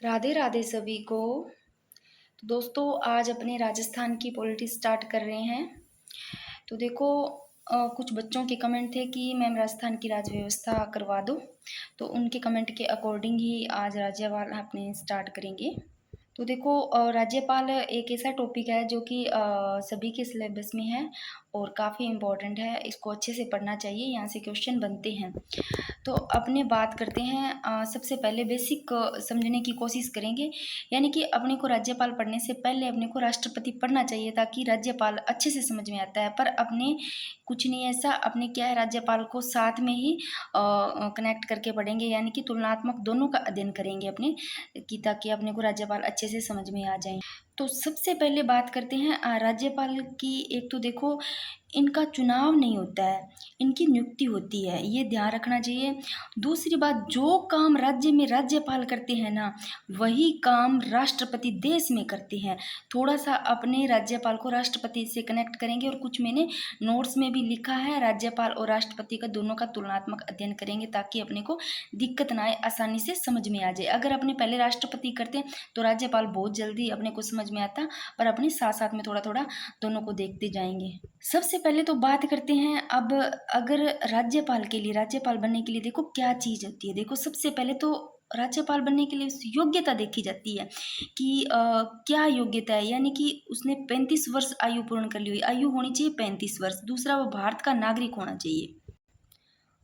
राधे राधे सभी को। तो दोस्तों आज अपने राजस्थान की पॉलिटी स्टार्ट कर रहे हैं। तो देखो कुछ बच्चों के कमेंट थे कि मैम राजस्थान की राज्य व्यवस्था करवा दो। तो उनके कमेंट के अकॉर्डिंग ही आज राज्यपाल अपने स्टार्ट करेंगे। तो देखो राज्यपाल एक ऐसा टॉपिक है जो कि सभी के सिलेबस में है और काफ़ी इम्पोर्टेंट है। इसको अच्छे से पढ़ना चाहिए, यहाँ से क्वेश्चन बनते हैं। तो अपने बात करते हैं सबसे पहले बेसिक समझने की कोशिश करेंगे। यानी कि अपने को राज्यपाल पढ़ने से पहले अपने को राष्ट्रपति पढ़ना चाहिए ताकि राज्यपाल अच्छे से समझ में आता है। पर अपने कुछ नहीं ऐसा, अपने क्या है राज्यपाल को साथ में ही कनेक्ट करके पढ़ेंगे, यानी कि तुलनात्मक दोनों का अध्ययन करेंगे अपने कि ताकि अपने को राज्यपाल अच्छे से समझ में आ जाए। तो सबसे पहले बात करते हैं राज्यपाल की। एक तो देखो इनका चुनाव नहीं होता है, इनकी नियुक्ति होती है, ये ध्यान रखना चाहिए। दूसरी बात, जो काम राज्य में राज्यपाल करते हैं ना, वही काम राष्ट्रपति देश में करते हैं। थोड़ा सा अपने राज्यपाल को राष्ट्रपति से कनेक्ट करेंगे और कुछ मैंने नोट्स में भी लिखा है, राज्यपाल और राष्ट्रपति का दोनों का तुलनात्मक अध्ययन करेंगे ताकि अपने को दिक्कत ना आए, आसानी से समझ में आ जाए। अगर अपने पहले राष्ट्रपति करते हैं तो राज्यपाल बहुत जल्दी अपने को समझ में आता, पर अपने साथ साथ में थोड़ा थोड़ा दोनों को देखते जाएंगे। सबसे पहले तो बात करते हैं अब अगर राज्यपाल के लिए, राज्यपाल बनने के लिए देखो क्या चीज़ होती है। देखो सबसे पहले तो राज्यपाल बनने के लिए योग्यता देखी जाती है कि क्या योग्यता है, यानी कि उसने 35 वर्ष आयु पूर्ण कर ली हुई, आयु होनी चाहिए 35 वर्ष। दूसरा, वो भारत का नागरिक होना चाहिए।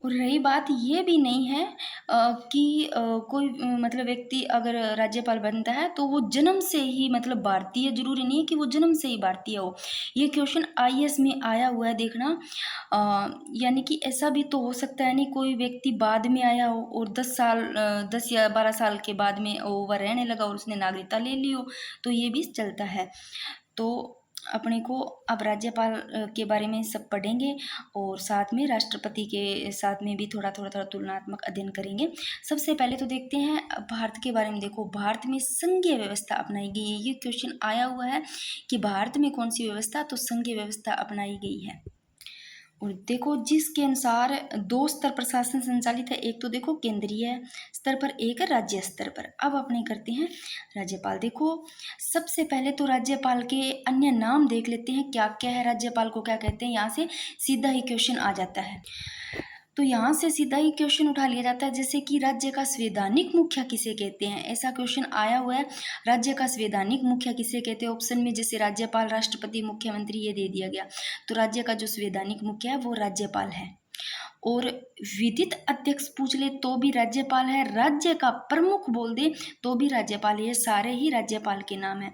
और रही बात ये भी नहीं है कि कोई मतलब व्यक्ति अगर राज्यपाल बनता है तो वो जन्म से ही मतलब भारतीय, जरूरी नहीं है कि वो जन्म से ही भारतीय हो। ये क्वेश्चन आईएएस में आया हुआ है, देखना। यानी कि ऐसा भी तो हो सकता है, नहीं कोई व्यक्ति बाद में आया हो और 10 साल 10 या 12 साल के बाद में वो वह रहने लगा और उसने नागरिकता ले ली हो, तो ये भी चलता है। तो अपने को अब राज्यपाल के बारे में सब पढ़ेंगे और साथ में राष्ट्रपति के साथ में भी थोड़ा थोड़ा थोड़ा तुलनात्मक अध्ययन करेंगे। सबसे पहले तो देखते हैं भारत के बारे में। देखो भारत में संघीय व्यवस्था अपनाई गई है, ये क्वेश्चन आया हुआ है कि भारत में कौन सी व्यवस्था, तो संघीय व्यवस्था अपनाई गई है। और देखो जिसके अनुसार दो स्तर प्रशासन संचालित है, एक तो देखो केंद्रीय स्तर पर, एक है राज्य स्तर पर। अब अपने करते हैं राज्यपाल। देखो सबसे पहले तो राज्यपाल के अन्य नाम देख लेते हैं, क्या क्या है, राज्यपाल को क्या कहते हैं। यहाँ से सीधा ही क्वेश्चन आ जाता है, तो यहाँ से सीधा ही क्वेश्चन उठा लिया जाता है, जैसे कि राज्य का संवैधानिक मुखिया किसे कहते हैं, ऐसा क्वेश्चन आया हुआ है। राज्य का संवैधानिक मुखिया किसे कहते हैं, ऑप्शन में जैसे राज्यपाल, राष्ट्रपति, मुख्यमंत्री ये दे दिया गया। तो राज्य का जो संवैधानिक मुखिया है वो राज्यपाल है। और विधित अध्यक्ष पूछ ले तो भी राज्यपाल है, राज्य का प्रमुख बोल दे तो भी राज्यपाल है, ये सारे ही राज्यपाल के नाम है।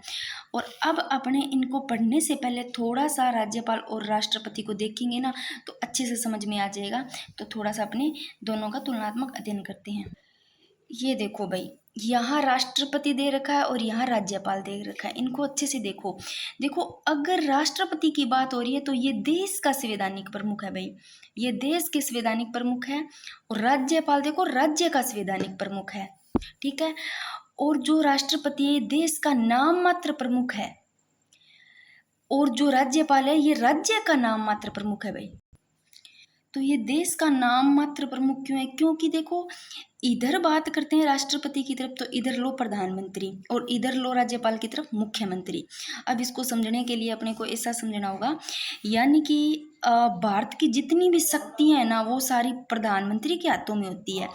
और अब अपने इनको पढ़ने से पहले थोड़ा सा राज्यपाल और राष्ट्रपति को देखेंगे ना तो अच्छे से समझ में आ जाएगा। तो थोड़ा सा अपने दोनों का तुलनात्मक अध्ययन करते हैं। ये देखो भाई, यहाँ राष्ट्रपति दे रखा है और यहाँ राज्यपाल दे रखा है, इनको अच्छे से देखो। देखो अगर राष्ट्रपति की बात हो रही है तो ये देश का संवैधानिक प्रमुख है भाई, ये देश के संवैधानिक प्रमुख है। और राज्यपाल देखो राज्य का संवैधानिक प्रमुख है, ठीक है। और जो राष्ट्रपति है देश का नाम मात्र प्रमुख है, और जो राज्यपाल है ये राज्य का नाम मात्र प्रमुख है भाई। तो ये देश का नाम मात्र प्रमुख क्यों है, क्योंकि देखो इधर बात करते हैं राष्ट्रपति की तरफ तो इधर लो प्रधानमंत्री और इधर लो राज्यपाल की तरफ मुख्यमंत्री। अब इसको समझने के लिए अपने को ऐसा समझना होगा, यानी कि भारत की जितनी भी शक्तियां हैं ना वो सारी प्रधानमंत्री के हाथों में होती है।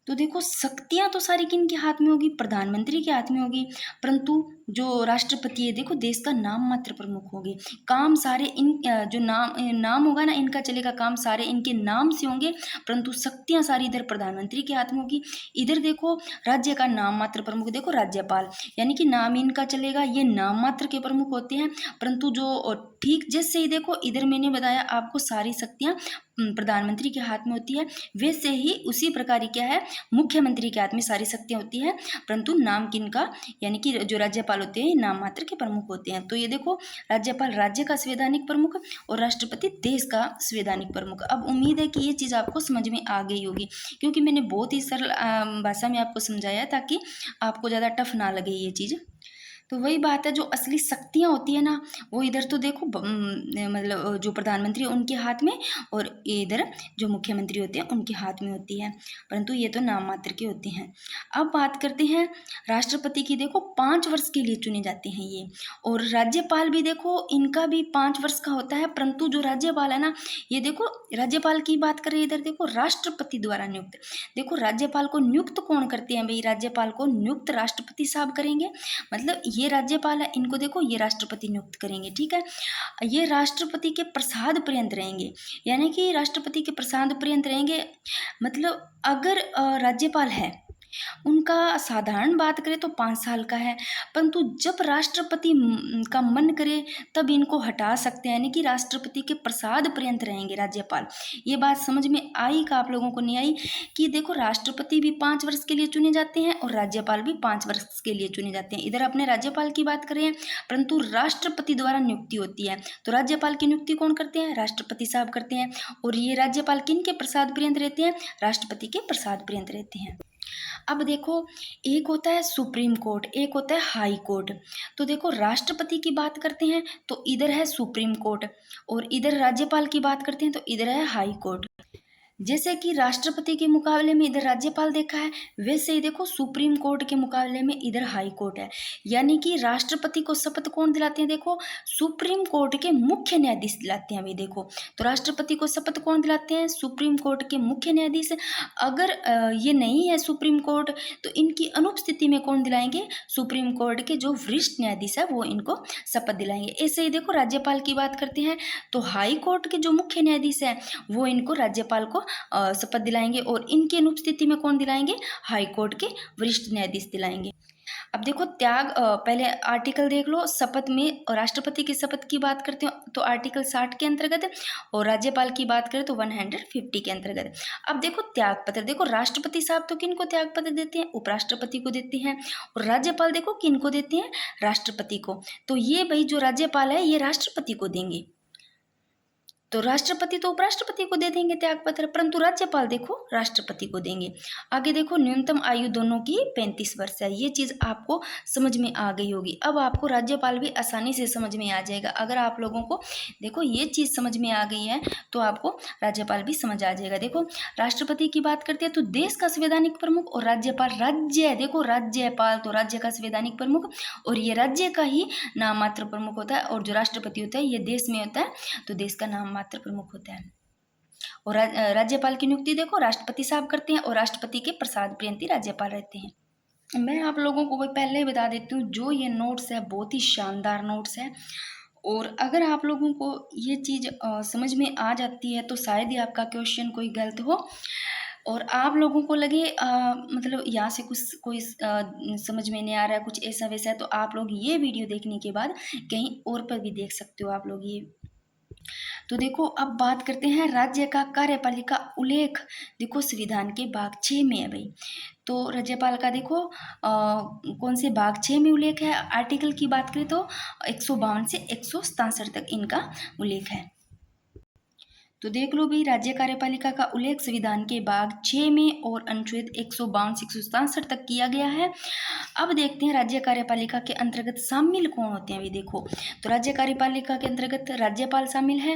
तो देखो शक्तियां तो सारी किन के हाथ में होगी, प्रधानमंत्री के हाथ में होगी। परंतु जो राष्ट्रपति है देखो देश का नाम मात्र प्रमुख होंगे, काम सारे इन जो नाम होगा ना इनका चलेगा, काम सारे इनके नाम से होंगे। परंतु शक्तियां सारी इधर प्रधानमंत्री के हाथ में होगी। इधर देखो राज्य का नाम मात्र प्रमुख देखो राज्यपाल, यानी कि नाम इनका चलेगा, ये नाम मात्र के प्रमुख होते हैं। परंतु जो ठीक जैसे ही देखो इधर मैंने बताया आपको सारी शक्तियां प्रधानमंत्री के हाथ में होती है, वैसे ही उसी प्रकार ही क्या है मुख्यमंत्री के हाथ में सारी शक्तियां होती है। परंतु नाम किनका, यानी कि जो राज्यपाल होते हैं नाम मात्र के प्रमुख होते हैं। तो ये देखो राज्यपाल राज्य का संवैधानिक प्रमुख और राष्ट्रपति देश का संवैधानिक प्रमुख। अब उम्मीद है कि ये चीज़ आपको समझ में आ गई होगी, क्योंकि मैंने बहुत ही सरल भाषा में आपको समझाया ताकि आपको ज़्यादा टफ ना लगे ये चीज़। तो वही बात है, जो असली शक्तियाँ होती है ना, वो इधर तो देखो मतलब जो प्रधानमंत्री है उनके हाथ में, और इधर जो मुख्यमंत्री होते हैं उनके हाथ में होती है, परंतु ये तो नाम मात्र के होते हैं। अब बात करते हैं राष्ट्रपति की। देखो 5 वर्ष के लिए चुने जाते हैं ये, और राज्यपाल भी देखो इनका भी 5 वर्ष का होता है, परंतु जो राज्यपाल है ना, ये देखो राज्यपाल की बात करें इधर देखो राष्ट्रपति द्वारा नियुक्त। देखो राज्यपाल को नियुक्त कौन करते हैं भाई? राज्यपाल को नियुक्त राष्ट्रपति साहब करेंगे। मतलब ये राज्यपाल है, इनको देखो ये राष्ट्रपति नियुक्त करेंगे, ठीक है। ये राष्ट्रपति के प्रसाद पर्यंत रहेंगे, यानी कि राष्ट्रपति के प्रसाद पर्यंत रहेंगे। मतलब अगर राज्यपाल है, उनका साधारण बात करें तो 5 साल का है, परंतु जब राष्ट्रपति का मन करे तब इनको हटा सकते हैं, यानी कि राष्ट्रपति के प्रसाद पर्यंत रहेंगे राज्यपाल। ये बात समझ में आई का आप लोगों को नहीं आई? कि देखो राष्ट्रपति भी 5 वर्ष के लिए चुने जाते हैं और राज्यपाल भी 5 वर्ष के लिए चुने जाते हैं। इधर अपने राज्यपाल की बात करें, परंतु राष्ट्रपति द्वारा नियुक्ति होती है, तो राज्यपाल की नियुक्ति कौन करते हैं? राष्ट्रपति साहब करते हैं। और ये राज्यपाल किन के प्रसाद पर्यंत रहते हैं? राष्ट्रपति के प्रसाद पर्यंत रहते हैं। अब देखो, एक होता है सुप्रीम कोर्ट, एक होता है हाई कोर्ट। तो देखो राष्ट्रपति की बात करते हैं तो इधर है सुप्रीम कोर्ट, और इधर राज्यपाल की बात करते हैं तो इधर है हाई कोर्ट। जैसे कि राष्ट्रपति के मुकाबले में इधर राज्यपाल देखा है, वैसे ही देखो सुप्रीम कोर्ट के मुकाबले में इधर हाई कोर्ट है। यानी कि राष्ट्रपति को शपथ कौन दिलाते हैं? देखो सुप्रीम कोर्ट के मुख्य न्यायाधीश दिलाते हैं। अभी देखो, तो राष्ट्रपति को शपथ कौन दिलाते हैं? सुप्रीम कोर्ट के मुख्य न्यायाधीश। अगर ये नहीं है सुप्रीम कोर्ट, तो इनकी अनुपस्थिति में कौन दिलाएंगे? सुप्रीम कोर्ट के जो वरिष्ठ न्यायाधीश है वो इनको शपथ दिलाएंगे। ऐसे ही देखो राज्यपाल की बात करते हैं तो हाई कोर्ट के जो मुख्य न्यायाधीश है वो इनको राज्यपाल को शपथ दिलाएंगे, और इनकी अनुपस्थिति में कौन दिलाएंगे? हाई कोर्ट के वरिष्ठ न्यायाधीश दिलाएंगे। अब देखो त्याग, पहले आर्टिकल देख लो शपथ में। और राष्ट्रपति की शपथ की बात करते हो तो आर्टिकल 60 के अंतर्गत, और राज्यपाल की बात करें तो 150 के अंतर्गत। अब देखो त्याग पत्र, देखो राष्ट्रपति साहब तो किन को त्याग पत्र देते हैं? उपराष्ट्रपति को देते हैं। और राज्यपाल देखो किन को देते हैं? राष्ट्रपति को। तो ये भाई जो राज्यपाल है ये राष्ट्रपति को देंगे, तो राष्ट्रपति तो उपराष्ट्रपति को दे देंगे त्याग पत्र, परंतु राज्यपाल देखो राष्ट्रपति को देंगे। आगे देखो न्यूनतम आयु दोनों की 35 वर्ष है। ये चीज़ आपको समझ में आ गई होगी। अब आपको राज्यपाल भी आसानी से समझ में आ जाएगा। अगर आप लोगों को देखो ये चीज़ समझ में आ गई है तो आपको राज्यपाल भी समझ आ जाएगा। देखो राष्ट्रपति की बात करते हैं तो देश का संवैधानिक प्रमुख, और राज्यपाल राज्य, देखो राज्यपाल तो राज्य का संवैधानिक प्रमुख, और ये राज्य का ही नाम मात्र प्रमुख होता है। और जो राष्ट्रपति होता है ये देश में होता है, तो देश का नाम मात्र प्रमुख होता है। और राज्यपाल की नियुक्ति देखो राष्ट्रपति साहब करते हैं, और राष्ट्रपति के प्रसाद पर्यंत राज्यपाल रहते हैं। मैं आप लोगों को पहले ही बता देती हूँ, जो ये नोट्स है बहुत ही शानदार नोट्स है, और अगर आप लोगों को ये चीज़ समझ में आ जाती है तो शायद ही आपका क्वेश्चन कोई गलत हो, और आप लोगों को लगे मतलब यहाँ से कुछ कोई समझ में नहीं आ रहा है, कुछ ऐसा वैसा है, तो आप लोग ये वीडियो देखने के बाद कहीं और पर भी देख सकते हो आप लोग ये। तो देखो अब बात करते हैं राज्य का कार्यपालिका उल्लेख। देखो संविधान के भाग 6 में है भाई। तो राज्यपाल का देखो कौन से भाग 6 में उल्लेख है? आर्टिकल की बात करें तो 152 से 167 तक इनका उल्लेख है। तो देख लो भाई, राज्य कार्यपालिका का उल्लेख संविधान के भाग 6 में और अनुच्छेद 152 से 167 तक किया गया है। अब देखते हैं राज्य कार्यपालिका के अंतर्गत शामिल कौन होते हैं। अभी देखो, तो राज्य कार्यपालिका के अंतर्गत राज्यपाल शामिल है,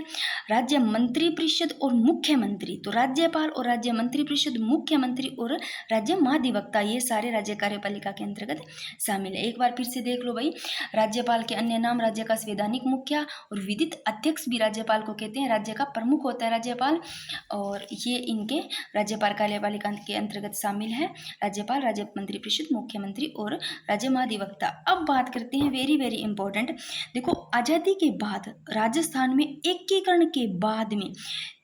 राज्य मंत्री परिषद और मुख्यमंत्री। तो राज्यपाल और राज्य मंत्री परिषद, मुख्यमंत्री और राज्य महाधिवक्ता, ये सारे राज्य कार्यपालिका के अंतर्गत शामिल है। एक बार फिर से देख लो भाई, राज्यपाल के अन्य नाम राज्य का संवैधानिक मुखिया और विधिक अध्यक्ष भी राज्यपाल को कहते हैं। राज्य का प्रमुख होता है राज्यपाल, और ये इनके राज्यपाल कार्यपालिका के अंतर्गत शामिल है। राज्यपाल, राज्य मंत्री परिषद, मुख्यमंत्री और राज्य महाधिवक्ता। अब बात करते हैं वेरी वेरी इंपॉर्टेंट। देखो आज़ादी के बाद राजस्थान में एकीकरण के बाद में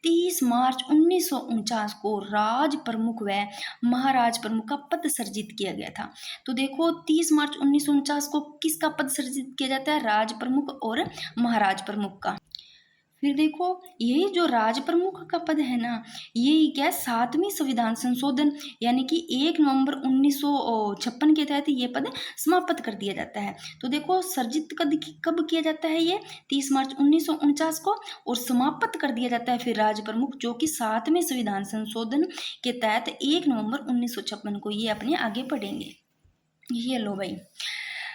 30 मार्च 1949 को राज प्रमुख व महाराज प्रमुख का पद सृजित किया गया था। तो देखो 30 मार्च 1949 को किसका पद सृजित किया जाता है? राज प्रमुख और महाराज प्रमुख का। फिर देखो यही जो राज प्रमुख का पद है ना, यही क्या 7वीं संविधान संशोधन यानी कि 1 नवंबर 1956 के तहत ये पद समाप्त कर दिया जाता है। तो देखो सर्जित कब किया जाता है? ये 30 मार्च 1949 को, और समाप्त कर दिया जाता है फिर राज प्रमुख, जो कि 7वें संविधान संशोधन के तहत 1 नवंबर 1956 को। ये अपने आगे पढ़ेंगे। ये लो भाई,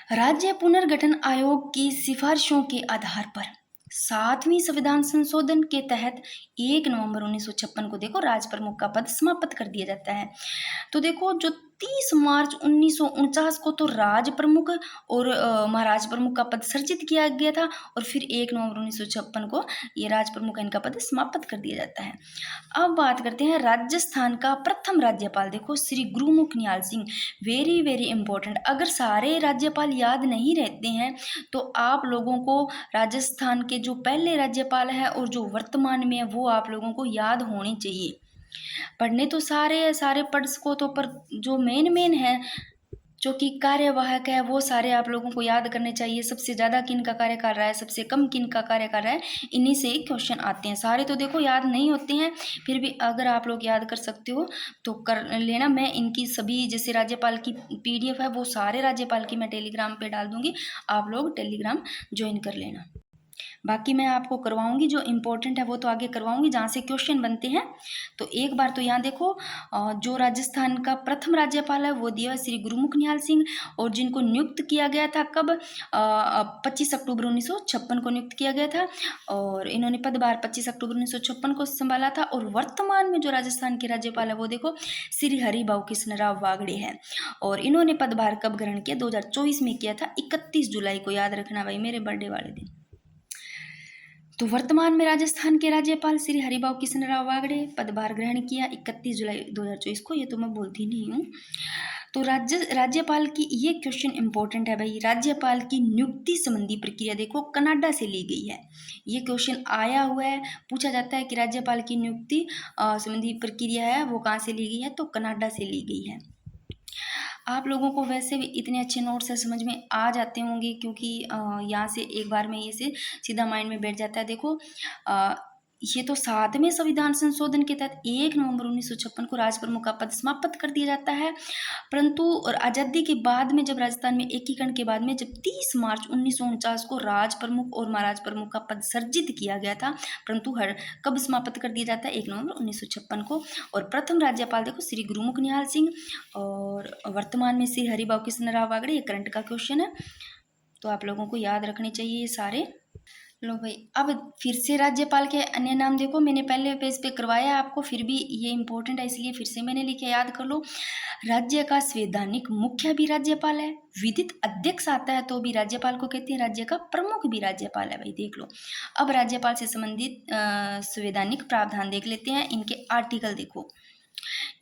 राज्य पुनर्गठन आयोग की सिफारिशों के आधार पर 7वीं संविधान संशोधन के तहत 1 नवंबर 1956 को देखो राज प्रमुख का पद समाप्त कर दिया जाता है। तो देखो जो 30 मार्च 1949 को तो राज प्रमुख और महाराज प्रमुख का पद सर्जित किया गया था, और फिर 1 नवंबर 1956 को ये राज प्रमुख इनका पद समाप्त कर दिया जाता है। अब बात करते हैं राजस्थान का प्रथम राज्यपाल, देखो श्री गुरुमुख निहाल सिंह। वेरी वेरी इंपॉर्टेंट, अगर सारे राज्यपाल याद नहीं रहते हैं तो आप लोगों को राजस्थान के जो पहले राज्यपाल है और जो वर्तमान में है वो आप लोगों को याद होने चाहिए। पढ़ने तो सारे पढ़ सको तो, पर जो मेन है जो कि कार्यवाहक है वो सारे आप लोगों को याद करने चाहिए। सबसे ज़्यादा किन का कार्य कर रहा है, सबसे कम किन का कार्य कर रहा है, इन्हीं से ही क्वेश्चन आते हैं। सारे तो देखो याद नहीं होते हैं, फिर भी अगर आप लोग याद कर सकते हो तो कर लेना। मैं इनकी सभी जैसे राज्यपाल की PDF है वो सारे राज्यपाल की मैं टेलीग्राम पे डाल दूंगी, आप लोग टेलीग्राम ज्वाइन कर लेना। बाकी मैं आपको करवाऊंगी, जो इम्पोर्टेंट है वो तो आगे करवाऊंगी जहाँ से क्वेश्चन बनते हैं। तो एक बार तो यहाँ देखो जो राजस्थान का प्रथम राज्यपाल है वो दिया श्री गुरुमुख निहाल सिंह, और जिनको नियुक्त किया गया था कब, 25 अक्टूबर 1956 को नियुक्त किया गया था, और इन्होंने पदभार 25 अक्टूबर 1956 को संभाला था। और वर्तमान में जो राजस्थान के राज्यपाल है वो देखो श्री हरिभाऊ कृष्णराव वागड़े हैं, और इन्होंने पदभार कब ग्रहण किया, 2024 में किया था, 31 जुलाई को, याद रखना भाई मेरे बर्थडे वाले दिन। तो वर्तमान में राजस्थान के राज्यपाल श्री हरिभाऊ कृष्णराव वागड़े, पदभार ग्रहण किया 31 जुलाई 2024 को, ये तो मैं बोलती नहीं हूँ। तो राज्यपाल की ये क्वेश्चन इंपॉर्टेंट है भाई, राज्यपाल की नियुक्ति संबंधी प्रक्रिया देखो कनाडा से ली गई है। ये क्वेश्चन आया हुआ है, पूछा जाता है कि राज्यपाल की नियुक्ति संबंधी प्रक्रिया है वो कहाँ से ली गई है, तो कनाडा से ली गई है। आप लोगों को वैसे भी इतने अच्छे नोट्स है समझ में आ जाते होंगे, क्योंकि यहाँ से एक बार में ये से सीधा माइंड में बैठ जाता है। देखो ये तो 7वें संविधान संशोधन के तहत 1 नवंबर 1956 को राज प्रमुख का पद समाप्त कर दिया जाता है, परंतु और आज़ादी के बाद में जब राजस्थान में एकीकरण के बाद में जब 30 मार्च 1949 को राज प्रमुख और महाराज प्रमुख का पद सर्जित किया गया था, परंतु हर कब समाप्त कर दिया जाता है, 1 नवंबर 1956 को। और प्रथम राज्यपाल देखो श्री गुरुमुख निहाल सिंह, और वर्तमान में श्री हरिभाऊ कृष्णराव वागड़े। ये करंट का क्वेश्चन है, तो आप लोगों को याद रखने चाहिए ये सारे। लो भाई, अब फिर से राज्यपाल के अन्य नाम देखो, मैंने पहले पेज पे करवाया आपको, फिर भी ये इंपॉर्टेंट है इसलिए फिर से मैंने लिखे, याद कर लो। राज्य का संवैधानिक मुखिया भी राज्यपाल है, विधित अध्यक्ष आता है तो भी राज्यपाल को कहते हैं, राज्य का प्रमुख भी राज्यपाल है भाई, देख लो। अब राज्यपाल से संबंधित संवैधानिक प्रावधान देख लेते हैं, इनके आर्टिकल देखो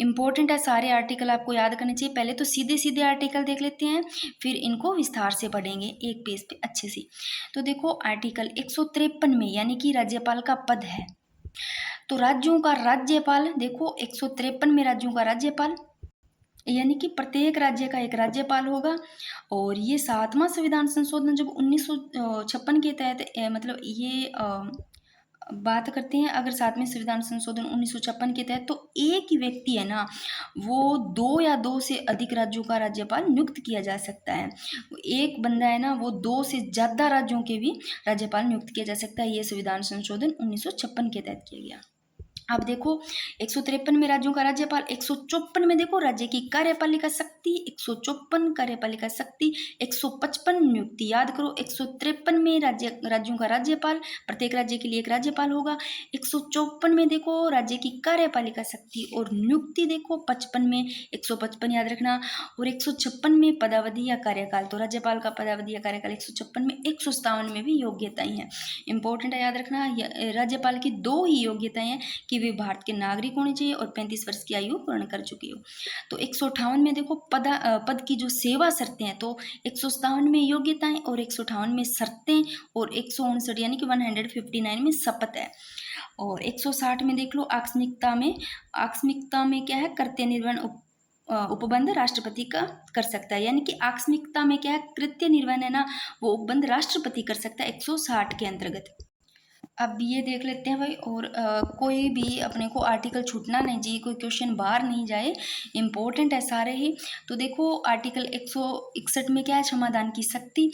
इंपॉर्टेंट है, सारे आर्टिकल आपको याद करने चाहिए। पहले तो सीधे सीधे आर्टिकल देख लेते हैं, फिर इनको विस्तार से पढ़ेंगे एक पेज पे अच्छे से। तो देखो आर्टिकल 153 में, यानी कि राज्यपाल का पद है, तो राज्यों का राज्यपाल देखो 153 में राज्यों का राज्यपाल, यानी कि प्रत्येक राज्य का एक राज्यपाल होगा। और ये 7वां संविधान संशोधन जब 1956 के तहत मतलब ये बात करते हैं, अगर 7वें संविधान संशोधन 1956 के तहत, तो एक ही व्यक्ति है ना, वो 2 या 2 से अधिक राज्यों का राज्यपाल नियुक्त किया जा सकता है। एक बंदा है ना, वो 2 से ज़्यादा राज्यों के भी राज्यपाल नियुक्त किया जा सकता है। ये संविधान संशोधन 1956 के तहत किया गया। अब देखो 153 में राज्यों का राज्यपाल, 154 में देखो राज्य की कार्यपालिका शक्ति, 154 कार्यपालिका शक्ति, 155 नियुक्ति, याद करो। 153 में राज्यों का राज्यपाल, प्रत्येक राज्य के लिए एक राज्यपाल होगा। 154 में देखो राज्य की कार्यपालिका शक्ति और नियुक्ति देखो 55 में, 155 याद रखना। और 156 में पदावधि या कार्यकाल, तो राज्यपाल का पदावधि या कार्यकाल 156 में। 157 में भी योग्यताएं हैं, इंपॉर्टेंट है, याद रखना। राज्यपाल की 2 ही योग्यताएं हैं कि वे भारत के नागरिक होने चाहिए और 35 वर्ष की आयु पूर्ण कर चुके हो। तो 158 में देखो पद की जो सेवा शर्तें हैं, तो 157 में योग्यताएं और 158 में शर्तें, और 159 यानी कि 159 में शपथ है। और 160 में देख लो आकस्मिकता में क्या है, कृत्य निर्वहन उपबंध राष्ट्रपति का कर सकता है, यानी कि आकस्मिकता में क्या है, कृत्य निर्वहन है ना, वो उपबंध राष्ट्रपति कर सकता है 160 के अंतर्गत। अब ये देख लेते हैं भाई, और कोई भी अपने को आर्टिकल छूटना नहीं चाहिए, कोई क्वेश्चन बाहर नहीं जाए, इंपॉर्टेंट है सारे ही। तो देखो आर्टिकल 161 में क्या है, क्षमादान की शक्ति।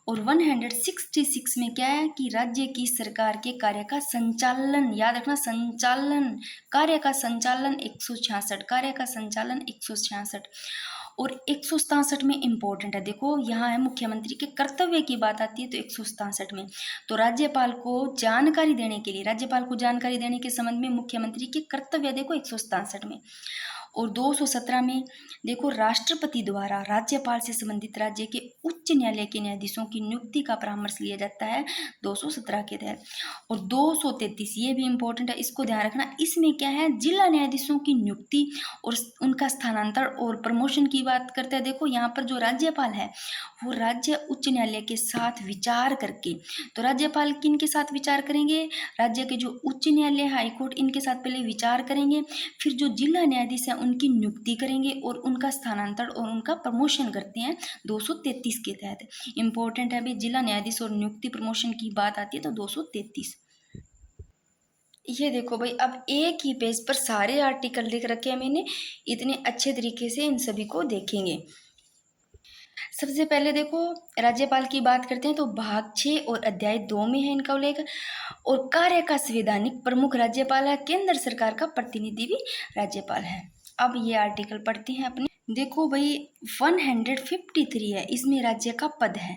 और 166 में क्या है कि राज्य की सरकार के कार्य का संचालन, याद रखना, संचालन, कार्य का संचालन 166, कार्य का संचालन 166। और 167 में इम्पोर्टेंट है, देखो यहाँ है मुख्यमंत्री के कर्तव्य की बात आती है तो 167 में, तो राज्यपाल को जानकारी देने के लिए, राज्यपाल को जानकारी देने के संबंध में मुख्यमंत्री के कर्तव्य देखो 167 में। और 217 में देखो राष्ट्रपति द्वारा राज्यपाल से संबंधित राज्य के उच्च न्यायालय के न्यायाधीशों की नियुक्ति का परामर्श लिया जाता है 217 के तहत। और 233 ये भी इंपॉर्टेंट है, इसको ध्यान रखना, इसमें क्या है जिला न्यायाधीशों की नियुक्ति और उनका स्थानांतरण और प्रमोशन की बात करते हैं। देखो यहाँ पर जो राज्यपाल है वो राज्य उच्च न्यायालय के साथ विचार करके, तो राज्यपाल किन के साथ विचार करेंगे, राज्य के जो उच्च न्यायालय हाईकोर्ट इनके साथ पहले विचार करेंगे, फिर जो जिला न्यायाधीश है उनकी नियुक्ति करेंगे और उनका स्थानांतरण और उनका प्रमोशन करते हैं 233 के तहत। इंपॉर्टेंट है अभी जिला न्यायाधीश और नियुक्ति प्रमोशन की बात आती है तो 233। ये देखो भाई, अब एक ही पेज पर सारे आर्टिकल लिख रखे हैं मैंने, इतने अच्छे तरीके से इन सभी को देखेंगे। सबसे पहले देखो राज्यपाल की बात करते हैं तो भाग 6 और अध्याय 2 में है इनका उल्लेख। और कार्य का संवैधानिक प्रमुख राज्यपाल है, केंद्र सरकार का प्रतिनिधि भी राज्यपाल है। अब ये आर्टिकल पढ़ते हैं अपने। देखो भाई 153 है, इसमें राज्य का पद है,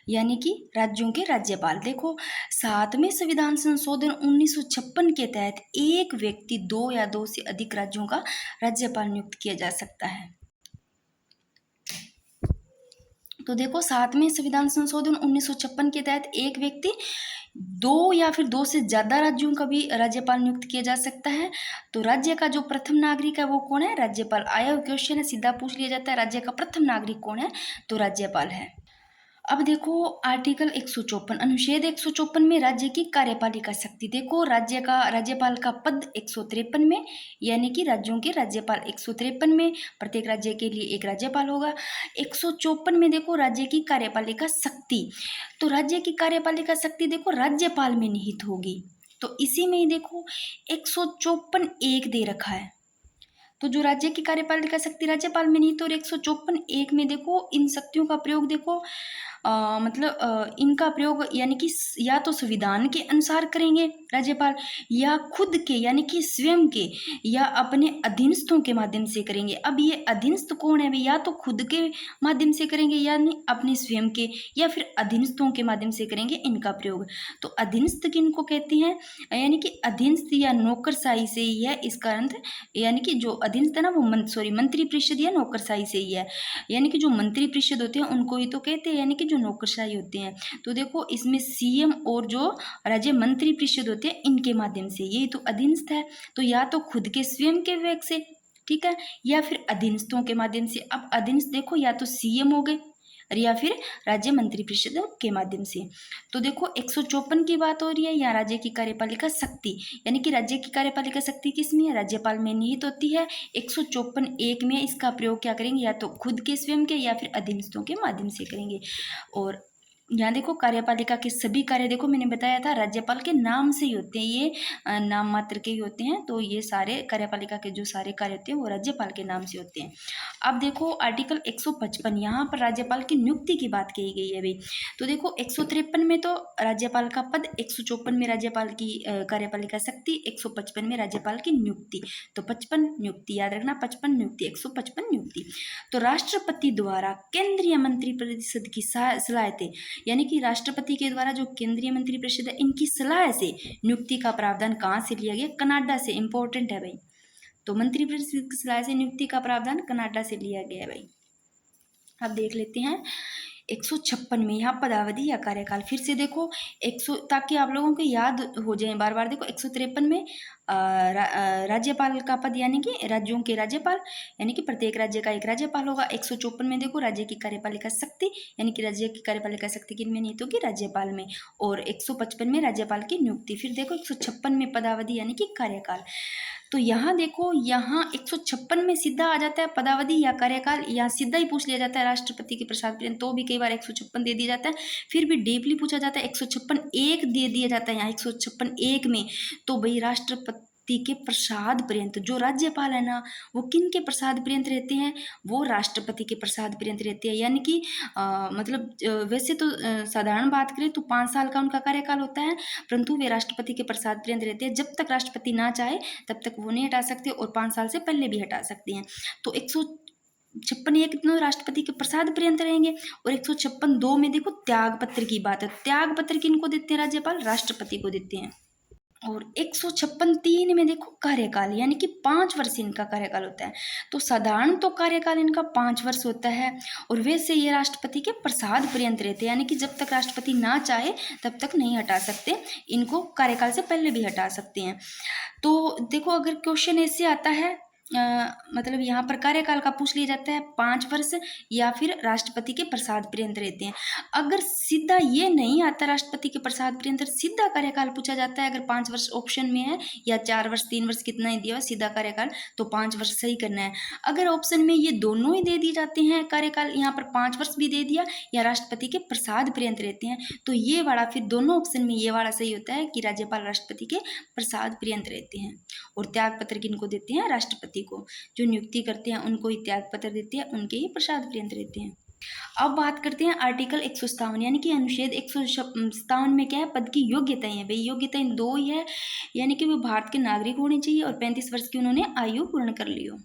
यानी कि राज्यों के राज्यपाल। देखो 7वें संविधान संशोधन 1956 के तहत एक व्यक्ति 2 या 2 से अधिक राज्यों का राज्यपाल नियुक्त किया जा सकता है। तो देखो 7वें संविधान संशोधन 1956 के तहत एक व्यक्ति 2 या फिर 2 से ज़्यादा राज्यों का भी राज्यपाल नियुक्त किया जा सकता है। तो राज्य का जो प्रथम नागरिक है वो कौन है, राज्यपाल। आया क्वेश्चन है, सीधा पूछ लिया जाता है, राज्य का प्रथम नागरिक कौन है, तो राज्यपाल है। अब देखो आर्टिकल 154 अनुच्छेद 154 में राज्य की कार्यपालिका शक्ति। देखो राज्यपाल का पद 153 में, यानी कि राज्यों के राज्यपाल 153 में, प्रत्येक राज्य के लिए एक राज्यपाल होगा। 154 में देखो राज्य की कार्यपालिका शक्ति, तो राज्य की कार्यपालिका शक्ति देखो राज्यपाल में निहित होगी। तो इसी में ही देखो 154 एक दे रखा है, तो जो राज्य की कार्यपालिका शक्ति राज्यपाल में निहित, और 154 एक में देखो इन शक्तियों का प्रयोग देखो इनका प्रयोग यानी कि या तो संविधान के अनुसार करेंगे राज्यपाल, या खुद के यानी कि स्वयं के, या अपने अधीनस्थों के माध्यम से करेंगे। अब ये अधीनस्थ कौन है, या तो खुद के माध्यम से करेंगे यानी अपने स्वयं के, या फिर अधीनस्थों के माध्यम से करेंगे इनका प्रयोग। तो अधीनस्थ किनको कहते हैं, यानी कि अधीनस्थ या नौकरशाही से ही है इसका अर्थ, यानी कि जो अधीनस्थ है ना वो मंत्री परिषद या नौकरशाही से ही है, यानी कि जो मंत्री परिषद होते हैं उनको ही तो कहते हैं, यानी कि जो नौकरशाही होते हैं। तो देखो इसमें सीएम और जो राज्य मंत्री परिषद होते हैं इनके माध्यम से, यही तो अधीनस्थ है। तो या तो खुद के स्वयं के विवेक से, ठीक है, या फिर अधीनस्थों के माध्यम से। अब अधीनस्थ देखो या तो सीएम हो गए या फिर राज्य मंत्री परिषद के माध्यम से। तो देखो 154 की बात हो रही है, या राज्य की कार्यपालिका शक्ति, यानी कि राज्य की कार्यपालिका शक्ति किसमें है, राज्यपाल में निहित होती है। 154 एक में इसका प्रयोग क्या करेंगे, या तो खुद के स्वयं के या फिर अधीनस्थों के माध्यम से करेंगे। और यहाँ देखो कार्यपालिका के सभी कार्य देखो मैंने बताया था राज्यपाल के नाम से ही होते हैं, ये नाम मात्र के ही होते हैं। तो ये सारे कार्यपालिका के जो सारे कार्य होते हैं वो राज्यपाल के नाम से होते हैं। अब देखो आर्टिकल 155, यहाँ पर राज्यपाल की नियुक्ति की बात कही गई है भाई। तो देखो 153 में तो राज्यपाल का पद, 154 में राज्यपाल की कार्यपालिका शक्ति, 155 में राज्यपाल की नियुक्ति। तो 55 नियुक्ति याद रखना, 55 नियुक्ति, 155 नियुक्ति। तो राष्ट्रपति द्वारा केंद्रीय मंत्रिपरिषद की सलाह से, यानी कि राष्ट्रपति के द्वारा जो केंद्रीय मंत्री परिषद है इनकी सलाह से नियुक्ति का प्रावधान कहाँ से लिया गया, कनाडा से। इंपॉर्टेंट है भाई, तो मंत्री परिषद की सलाह से नियुक्ति का प्रावधान कनाडा से लिया गया है भाई। अब देख लेते हैं 156 में, यहाँ पदावधि या कार्यकाल। फिर से देखो 100, ताकि आप लोगों को याद हो जाए बार बार। देखो 153 में राज्यपाल का पद, यानी कि राज्यों के राज्यपाल, यानी कि प्रत्येक राज्य का एक राज्यपाल होगा। 154 में देखो राज्य की कार्यपालिका शक्ति, यानी कि राज्य की कार्यपालिका शक्ति किन में निहित होगी, राज्यपाल में। और 155 में राज्यपाल की नियुक्ति। फिर देखो 156 में पदावधि यानी कि कार्यकाल। तो यहाँ देखो, यहाँ 156 में सीधा आ जाता है पदावधि या कार्यकाल, यहाँ सीधा ही पूछ लिया जाता है राष्ट्रपति के प्रसाद पर्यंत, तो भी कई बार 156 दे दिया जाता है। फिर भी डीपली पूछा जाता है 156 एक दे दिया जाता है यहाँ 156 एक में। तो भाई राष्ट्रपति के प्रसाद पर्यंत, जो राज्यपाल है ना वो किन के प्रसाद पर्यंत रहते हैं, वो राष्ट्रपति के प्रसाद पर्यंत रहते हैं। यानी कि वैसे तो साधारण बात करें तो 5 साल का उनका कार्यकाल होता है, परंतु वे राष्ट्रपति के प्रसाद पर्यंत रहते हैं। जब तक राष्ट्रपति ना चाहे तब तक वो नहीं हटा सकते, और 5 साल से पहले भी हटा सकते हैं। तो 156 कितने राष्ट्रपति के प्रसाद पर्यंत रहेंगे। और 156(2) में देखो त्याग पत्र की बात है। त्याग पत्र किनको देते हैं राज्यपाल? राष्ट्रपति को देते हैं। और 156(3) में देखो कार्यकाल, यानी कि 5 वर्ष इनका कार्यकाल होता है। तो साधारण तो कार्यकाल इनका 5 वर्ष होता है, और वैसे ये राष्ट्रपति के प्रसाद पर्यंत रहते हैं, यानी कि जब तक राष्ट्रपति ना चाहे तब तक नहीं हटा सकते, इनको कार्यकाल से पहले भी हटा सकते हैं। तो देखो अगर क्वेश्चन ऐसे आता है, मतलब यहाँ पर कार्यकाल का पूछ लिया जाता है 5 वर्ष या फिर राष्ट्रपति के प्रसाद पर्यंत रहते हैं। अगर सीधा ये नहीं आता राष्ट्रपति के प्रसाद पर्यंत, सीधा कार्यकाल पूछा जाता है, अगर 5 वर्ष ऑप्शन में है या 4 वर्ष 3 वर्ष कितना ही दिया हुआ सीधा कार्यकाल, तो 5 वर्ष सही करना है। अगर ऑप्शन में ये दोनों ही दे दिए जाते हैं, कार्यकाल यहाँ पर 5 वर्ष भी दे दिया या राष्ट्रपति के प्रसाद पर्यंत रहते हैं, तो ये वाला फिर दोनों ऑप्शन में ये वाला सही होता है कि राज्यपाल राष्ट्रपति के प्रसाद पर्यंत रहते हैं। और त्याग पत्र किनको देते हैं? राष्ट्रपति को। जो नियुक्ति करते हैं उनको ही त्याग पत्र देते हैं, उनके ही प्रसाद पर्यंत रहते हैं। अब बात करते हैं आर्टिकल 157, यानी कि अनुच्छेद 157 में क्या है? पद की योग्यताएं हैं। भाई योग्यताएं 2 ही है, यानी कि वो भारत के नागरिक होने चाहिए और 35 वर्ष की उन्होंने आयु पूर्ण कर ली हो।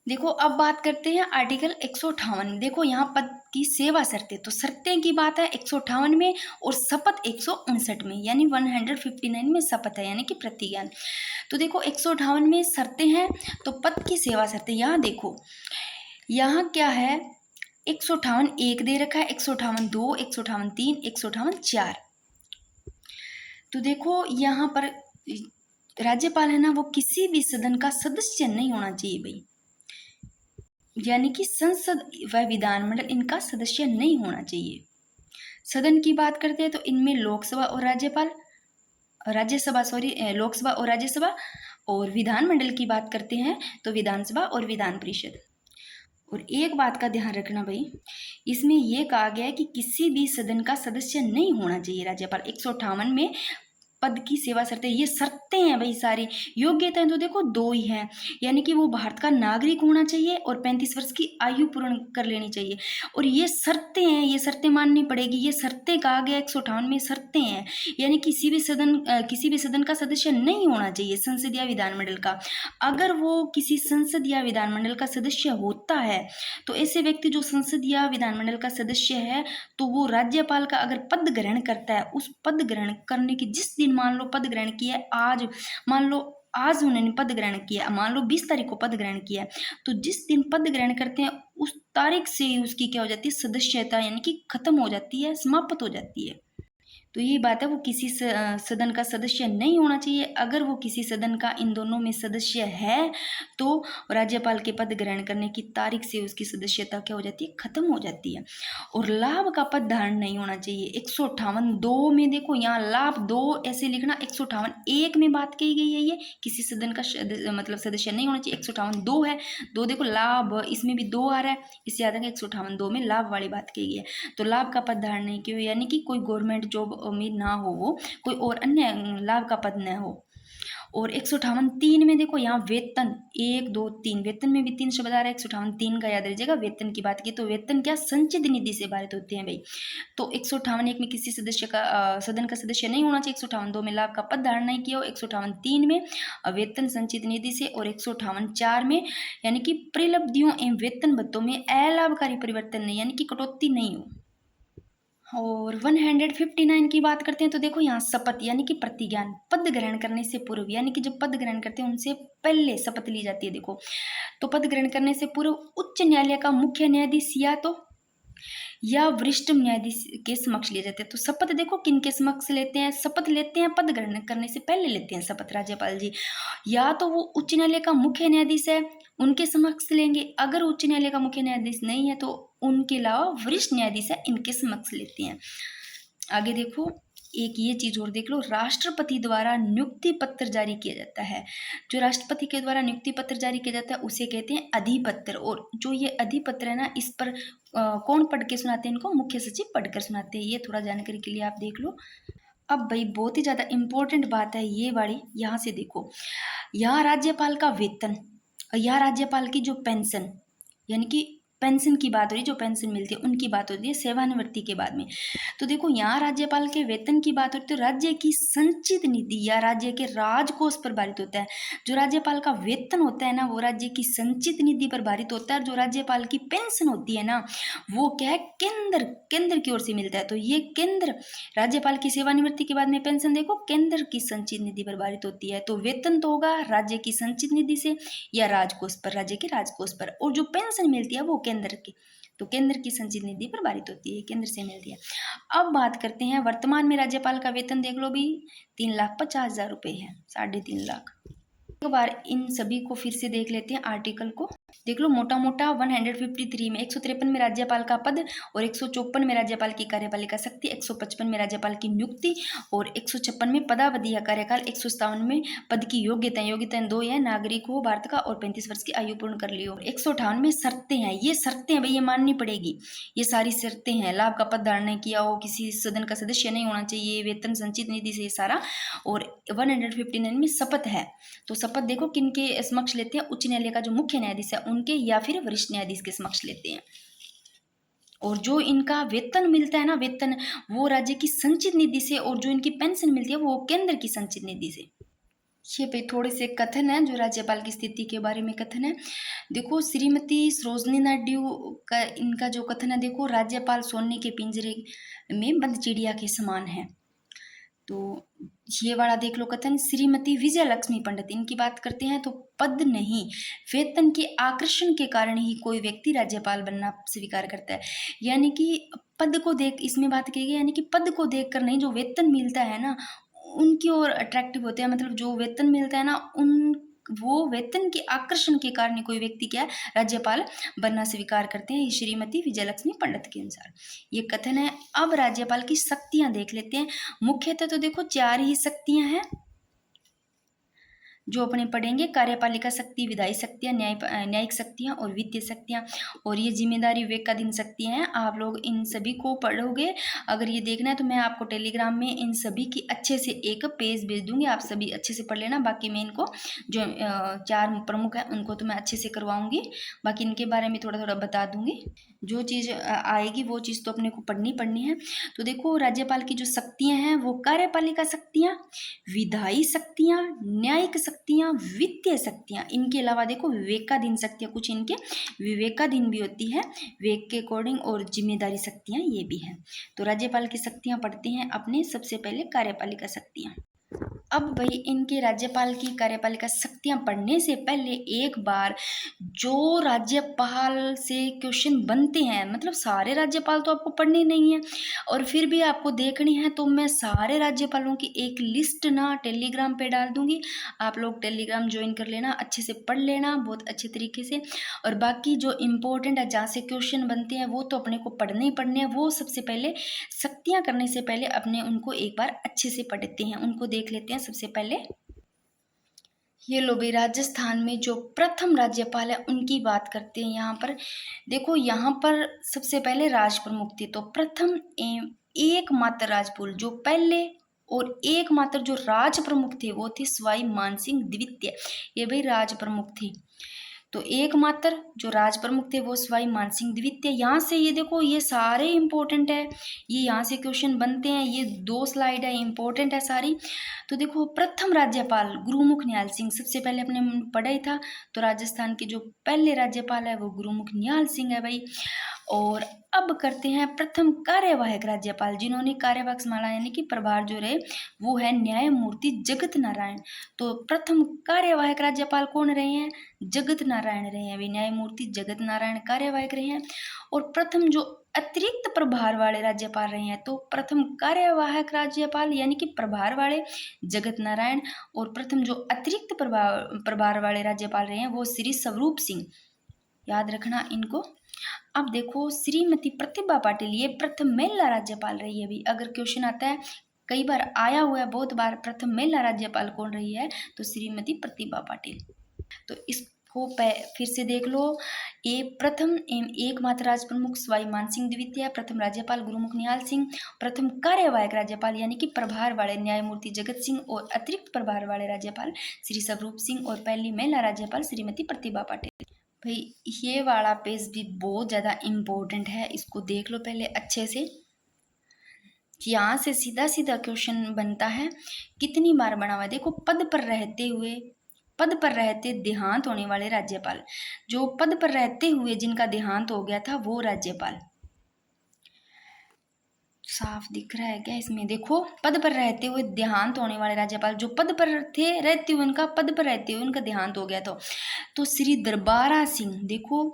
देखो अब बात करते हैं आर्टिकल 158। देखो यहाँ पद की सेवा शर्तें, तो शर्तें की बात है 158 में, और शपथ 159 में, यानी 159 में शपथ है, यानी कि प्रतिज्ञान। तो देखो 158 में शर्तें हैं, तो पद की सेवा शर्तें यहाँ देखो, यहाँ क्या है? 158(1) दे रखा है, 158(2), 158(3), 158(4). तो देखो यहाँ पर राज्यपाल है ना, वो किसी भी सदन का सदस्य नहीं होना चाहिए भाई, यानी कि संसद व विधानमंडल इनका सदस्य नहीं होना चाहिए। सदन की बात करते हैं तो इनमें लोकसभा और लोकसभा और राज्यसभा, और विधानमंडल की बात करते हैं तो विधानसभा और विधान परिषद। और एक बात का ध्यान रखना भाई, इसमें यह कहा गया है कि किसी भी सदन का सदस्य नहीं होना चाहिए राज्यपाल। 158 में पद की सेवा शर्तें, ये शर्तें हैं भाई सारी। योग्यताएं तो देखो 2 ही हैं, यानी कि वो भारत का नागरिक होना चाहिए और 35 वर्ष की आयु पूर्ण कर लेनी चाहिए। और ये शर्तें हैं, ये शर्तें माननी पड़ेगी। ये शर्तें कहा गया 158 में शर्तें हैं, यानी किसी भी सदन का सदस्य नहीं होना चाहिए, संसद या विधानमंडल का। अगर वो किसी संसद या विधानमंडल का सदस्य होता है तो ऐसे व्यक्ति जो संसद या विधानमंडल का सदस्य है, तो वो राज्यपाल का अगर पद ग्रहण करता है, उस पद ग्रहण करने की जिस दिन मान लो पद ग्रहण किया है, आज उन्होंने पद ग्रहण किया, मान लो 20 तारीख को पद ग्रहण किया है, तो जिस दिन पद ग्रहण करते हैं उस तारीख से उसकी क्या हो जाती है? सदस्यता, यानी कि खत्म हो जाती है, समाप्त हो जाती है। तो ये बात है, वो किसी सदन का सदस्य नहीं होना चाहिए। अगर वो किसी सदन का इन दोनों में सदस्य है तो राज्यपाल के पद ग्रहण करने की तारीख से उसकी सदस्यता क्या हो जाती है? खत्म हो जाती है। और लाभ का पद धारण नहीं होना चाहिए। 158(2) में देखो, यहाँ लाभ 2 ऐसे लिखना, 158(1) में बात की गई है, ये किसी सदन का मतलब सदस्य नहीं होना चाहिए। 158(2) है, 2 देखो लाभ, इसमें भी 2 आ रहा है, इससे याद है 158(2) में लाभ वाली बात की गई है। तो लाभ का पद धारण नहीं किया, यानी कि कोई गवर्नमेंट जॉब में ना हो, वो कोई और अन्य लाभ का पद न हो। और 158(3) में देखो, यहाँ वेतन 1 2 3, वेतन में भी 3 शब्द आ रहा है। 158(3) का याद रखिएगा। वेतन की बात की तो वेतन क्या? संचित निधि से भारित होते हैं भाई। तो 158(1) में किसी सदस्य का सदन का सदस्य नहीं होना चाहिए। 158(2) में लाभ का पद धारण नहीं किया हो। 158(3) में वेतन संचित निधि से, और 158(4) में यानी कि परिलब्धियों एवं वेतन भत्तों में अलाभकारी परिवर्तन नहीं, यानी कि कटौती नहीं हो। और 159 की बात करते हैं तो देखो, यहाँ शपथ यानी कि प्रतिज्ञान, पद ग्रहण करने से पूर्व, यानी कि जब पद ग्रहण करते हैं उनसे पहले शपथ ली जाती है। देखो, तो पद ग्रहण करने से पूर्व उच्च न्यायालय का मुख्य न्यायाधीश या वरिष्ठ न्यायाधीश के समक्ष लिए जाते हैं। तो शपथ देखो किन के समक्ष लेते हैं? शपथ लेते हैं पद ग्रहण करने से पहले लेते हैं शपथ राज्यपाल जी। या तो वो उच्च न्यायालय का मुख्य न्यायाधीश है, उनके समक्ष लेंगे। अगर उच्च न्यायालय का मुख्य न्यायाधीश नहीं है तो उनके अलावा वरिष्ठ न्यायाधीश है, इनके समक्ष लेते हैं। आगे देखो, एक ये चीज और देख लो, राष्ट्रपति द्वारा नियुक्ति पत्र जारी किया जाता है। जो राष्ट्रपति के द्वारा नियुक्ति पत्र जारी किया जाता है उसे कहते हैं अधिपत्र। और जो ये अधिपत्र है ना, इस पर कौन पढ़ के सुनाते हैं? इनको मुख्य सचिव पढ़कर सुनाते हैं। ये थोड़ा जानकारी के लिए आप देख लो। अब भाई बहुत ही ज्यादा इंपॉर्टेंट बात है ये वाली, यहाँ से देखो, यहाँ राज्यपाल का वेतन, यहाँ राज्यपाल की जो पेंशन, यानी कि पेंशन की बात हो रही है, जो पेंशन मिलती है उनकी बात होती है सेवानिवृत्ति के बाद में। तो देखो यहाँ राज्यपाल के वेतन की बात होती है, तो राज्य की संचित निधि या राज्य के राजकोष पर भारित होता है। जो राज्यपाल का वेतन होता है ना, वो राज्य की संचित निधि पर भारित होता है। और जो राज्यपाल की पेंशन होती है ना, वो क्या है, केंद्र की ओर से मिलता है। तो ये केंद्र, राज्यपाल की सेवानिवृत्ति के बाद में पेंशन देखो केंद्र की संचित निधि पर भारित होती है। तो वेतन तो होगा राज्य की संचित निधि से या राजकोष पर, राज्य के राजकोष पर। और जो पेंशन मिलती है वो केंद्र की, तो केंद्र की संचित निधि पर भारित होती है, केंद्र से मिलती है। अब बात करते हैं वर्तमान में राज्यपाल का वेतन देख लो भी 3,50,000 रुपये है, 3.5 लाख। एक बार इन सभी को फिर से देख लेते हैं, आर्टिकल को देख लो। मोटा मोटा 153 में 153 में राज्यपाल का पद और 154 में राज्यपाल की कार्यपालिका शक्ति, 155 में राज्यपाल की नियुक्ति और 156 में पदावधि या कार्यकाल, 157 में पद की योग्यताएं 2 है, नागरिक हो भारत का और 35 वर्ष की आयु पूर्ण कर ली हो। 158 में शर्तें हैं, ये शर्तें भाई ये माननी पड़ेगी, ये सारी शर्तें हैं। लाभ का पद धारण नहीं किया हो, किसी सदन का सदस्य नहीं होना चाहिए, वेतन संचित निधि से सारा। और 159 में शपथ है, तो शपथ देखो किनके समक्ष लेते हैं, उच्च न्यायालय का जो मुख्य न्यायाधीश है उनके या फिर वरिष्ठ न्यायाधीश के समक्ष लेते हैं। और जो इनका वेतन मिलता है ना, वेतन वो राज्य की संचित निधि से, और जो इनकी पेंशन मिलती है वो केंद्र की संचित निधि से। ये पे थोड़े से कथन है जो राज्यपाल की स्थिति के बारे में कथन है। देखो श्रीमती सरोजनी नायडू का इनका जो कथन है, देखो राज्यपाल सोने के पिंजरे में बंद चिड़िया के समान है। तो ये वाला देख लो कथन। श्रीमती विजय लक्ष्मी पंडित इनकी बात करते हैं, तो पद नहीं वेतन के आकर्षण के कारण ही कोई व्यक्ति राज्यपाल बनना स्वीकार करता है। यानी कि पद को देख, इसमें बात की गई, यानी कि पद को देखकर नहीं, जो वेतन मिलता है ना उनकी ओर अट्रैक्टिव होते हैं। मतलब जो वेतन मिलता है ना उन, वो वेतन के आकर्षण के कारण कोई व्यक्ति क्या राज्यपाल बनना स्वीकार करते हैं, श्रीमती विजयलक्ष्मी पंडित के अनुसार ये कथन है। अब राज्यपाल की शक्तियां देख लेते हैं। मुख्यतः तो देखो 4 ही शक्तियां हैं जो अपने पढ़ेंगे, कार्यपालिका शक्ति, विधायी शक्तियाँ, न्यायिक शक्तियाँ और वित्तीय शक्तियाँ। और ये जिम्मेदारी विवेकाधीन शक्तियाँ हैं। आप लोग इन सभी को पढ़ोगे। अगर ये देखना है तो मैं आपको टेलीग्राम में इन सभी की अच्छे से एक पेज भेज दूंगी, आप सभी अच्छे से पढ़ लेना। बाकी मैं इनको जो 4 प्रमुख हैं उनको तो मैं अच्छे से करवाऊंगी, बाकी इनके बारे में थोड़ा थोड़ा बता दूंगी। जो चीज़ आएगी वो चीज़ तो अपने को पढ़नी है। तो देखो राज्यपाल की जो शक्तियाँ हैं वो कार्यपालिका शक्तियाँ, विधायी शक्तियाँ, न्यायिक शक्तियाँ, वित्तीय शक्तियाँ। इनके अलावा देखो विवेकाधीन शक्तियाँ, कुछ इनके विवेकाधीन भी होती है विवेक के अकॉर्डिंग, और जिम्मेदारी शक्तियाँ ये भी हैं। तो राज्यपाल की शक्तियाँ पढ़ते हैं अपने। सबसे पहले कार्यपालिका शक्तियाँ। अब भाई इनके राज्यपाल की कार्यपालिका शक्तियां पढ़ने से पहले एक बार जो राज्यपाल से क्वेश्चन बनते हैं, मतलब सारे राज्यपाल तो आपको पढ़ने नहीं है और फिर भी आपको देखनी है, तो मैं सारे राज्यपालों की एक लिस्ट ना टेलीग्राम पे डाल दूंगी। आप लोग टेलीग्राम ज्वाइन कर लेना, अच्छे से पढ़ लेना बहुत अच्छे तरीके से। और बाकी जो इम्पोर्टेंट है जहाँ से क्वेश्चन बनते हैं वो तो अपने को पढ़ने ही पढ़ने हैं। वो सबसे पहले शक्तियाँ करने से पहले अपने उनको एक बार अच्छे से पढ़ते हैं, उनको देख लेते हैं। सबसे पहले ये लो भाई राजस्थान में जो प्रथम राज्यपाल है उनकी बात करते हैं। यहाँ पर देखो, यहाँ पर सबसे पहले राज प्रमुख थे, तो प्रथम एवं एकमात्र राजपाल जो पहले और एकमात्र जो राज प्रमुख थे वो थे सवाई मानसिंह द्वितीय। ये भाई राज प्रमुख थे। तो एकमात्र जो राज प्रमुख थे वो सवाई मानसिंह द्वितीय। यहाँ से ये देखो ये सारे इंपॉर्टेंट है, ये यहाँ से क्वेश्चन बनते हैं। ये 2 स्लाइड है, इंपॉर्टेंट है सारी। तो देखो प्रथम राज्यपाल गुरुमुख निहाल सिंह, सबसे पहले अपने पढ़ा ही था। तो राजस्थान के जो पहले राज्यपाल है वो गुरुमुख निहाल सिंह है भाई। और अब करते हैं प्रथम कार्यवाहक राज्यपाल, जिन्होंने कार्यवाहक संभाला यानी कि प्रभार जो रहे, वो है न्यायमूर्ति जगत नारायण। तो प्रथम कार्यवाहक राज्यपाल कौन रहे हैं? जगत नारायण रहे हैं। वे न्यायमूर्ति जगत नारायण कार्यवाहक रहे हैं। और प्रथम जो अतिरिक्त प्रभार वाले राज्यपाल रहे हैं, तो प्रथम कार्यवाहक राज्यपाल यानी कि प्रभार वाले जगत नारायण, और प्रथम जो अतिरिक्त प्रभार वाले राज्यपाल रहे हैं वो श्री स्वरूप सिंह। याद रखना इनको। अब देखो श्रीमती प्रतिभा पाटिल, ये प्रथम महिला राज्यपाल रही है भी। अगर क्वेश्चन आता है, कई बार आया हुआ है बहुत बार, प्रथम महिला राज्यपाल कौन रही है, तो श्रीमती प्रतिभा पाटिल। तो इसको फिर से देख लो। ये प्रथम एवं एकमात्र राज प्रमुख सवाई मानसिंह द्वितीय, प्रथम राज्यपाल गुरुमुख निहाल सिंह, प्रथम कार्यवाहक राज्यपाल यानी कि प्रभार वाले न्यायमूर्ति जगत सिंह, और अतिरिक्त प्रभार वाले राज्यपाल श्री स्वरूप सिंह, और पहली महिला राज्यपाल श्रीमती प्रतिभा पाटिल। भाई ये वाला पेज भी बहुत ज़्यादा इम्पोर्टेंट है, इसको देख लो पहले अच्छे से। यहाँ से सीधा सीधा क्वेश्चन बनता है, कितनी बार बना हुआ है। देखो, पद पर रहते देहांत होने वाले राज्यपाल, जो पद पर रहते हुए जिनका देहांत हो गया था वो राज्यपाल। साफ दिख रहा है क्या इसमें? देखो, पद पर रहते हुए देहांत होने वाले राज्यपाल, जो पद पर थे रहते हुए उनका, पद पर रहते हुए उनका देहांत हो गया था, तो श्री दरबारा सिंह। देखो,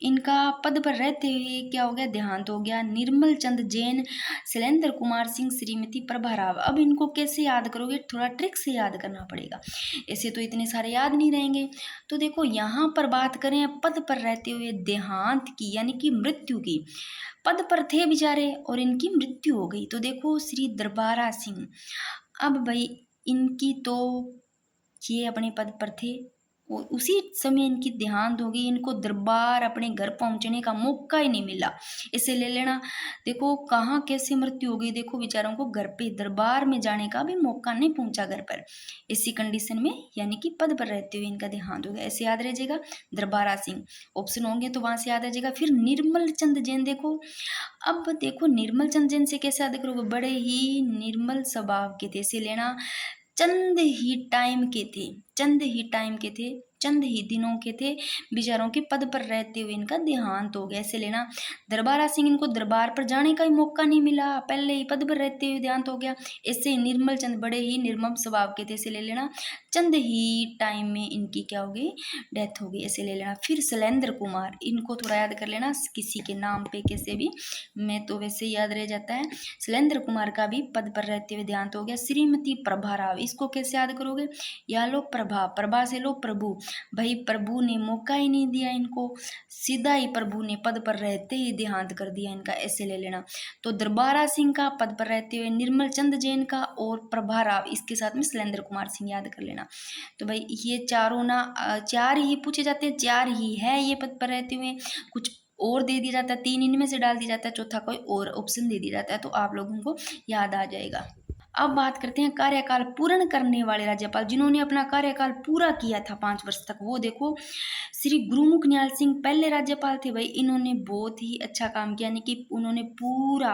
इनका पद पर रहते हुए क्या हो गया? देहांत हो गया। निर्मल चंद जैन, शैलेंद्र कुमार सिंह, श्रीमती प्रभा राव। अब इनको कैसे याद करोगे? थोड़ा ट्रिक से याद करना पड़ेगा, ऐसे तो इतने सारे याद नहीं रहेंगे। तो देखो, यहाँ पर बात करें पद पर रहते हुए देहांत की, यानी कि मृत्यु की, पद पर थे बेचारे और इनकी मृत्यु हो गई। तो देखो, श्री दरबारा सिंह। अब भाई इनकी तो, ये अपने पद पर थे और उसी समय इनकी देहांत हो गई, इनको दरबार अपने घर पहुंचने का मौका ही नहीं मिला, इसे ले लेना। देखो कहाँ कैसे मृत्यु हो गई, देखो बेचारों को घर पे दरबार में जाने का भी मौका नहीं पहुंचा घर पर, इसी कंडीशन में, यानी कि पद पर रहते हुए इनका देहांत हो गया। ऐसे याद रह जाएगा, दरबारा सिंह। ऑप्शन होंगे तो वहां से याद आ जाएगा। फिर निर्मल चंद जैन। देखो, अब देखो निर्मल चंद जैन से कैसे याद करोगे? बड़े ही निर्मल स्वभाव के थे, इसे लेना। चंद ही टाइम के थे, चंद ही टाइम के थे, चंद ही दिनों के थे बेचारों के, पद पर रहते हुए इनका देहांत हो गया, ऐसे लेना। दरबारा सिंह, इनको दरबार पर जाने का ही मौका नहीं मिला, पहले ही पद पर रहते हुए देहांत हो गया। ऐसे निर्मल चंद बड़े ही निर्मम स्वभाव के थे, ऐसे ले लेना। चंद ही टाइम में इनकी क्या हो गई? डेथ हो गई, ऐसे ले लेना। फिर शैलेंद्र कुमार, इनको थोड़ा याद कर लेना, किसी के नाम पे कैसे भी, मैं तो वैसे ही याद रह जाता है। शैलेंद्र कुमार का भी पद पर रहते हुए देहांत हो गया। श्रीमती प्रभा राव, इसको कैसे याद करोगे? या लो प्रभा, प्रभा से लो प्रभु, भाई प्रभु ने मौका ही नहीं दिया इनको, सीधा ही प्रभु ने पद पर रहते ही देहांत कर दिया इनका, ऐसे ले लेना। तो दरबारा सिंह का, पद पर रहते हुए निर्मल चंद जैन का, और प्रभा राव, इसके साथ में शैलेंद्र कुमार सिंह याद कर लेना। तो भाई ये चारों ना, चार ही पूछे जाते हैं, चार ही है ये पद पर रहते हुए, कुछ और दे दिया जाता है, तीन इनमें से डाल दिया जाता है, चौथा कोई और ऑप्शन दे दिया जाता है, तो आप लोगों को याद आ जाएगा। अब बात करते हैं कार्यकाल पूर्ण करने वाले राज्यपाल, जिन्होंने अपना कार्यकाल पूरा किया था 5 वर्ष तक, वो देखो श्री गुरुमुख निहाल सिंह पहले राज्यपाल थे। भाई इन्होंने बहुत ही अच्छा काम किया, यानी कि उन्होंने पूरा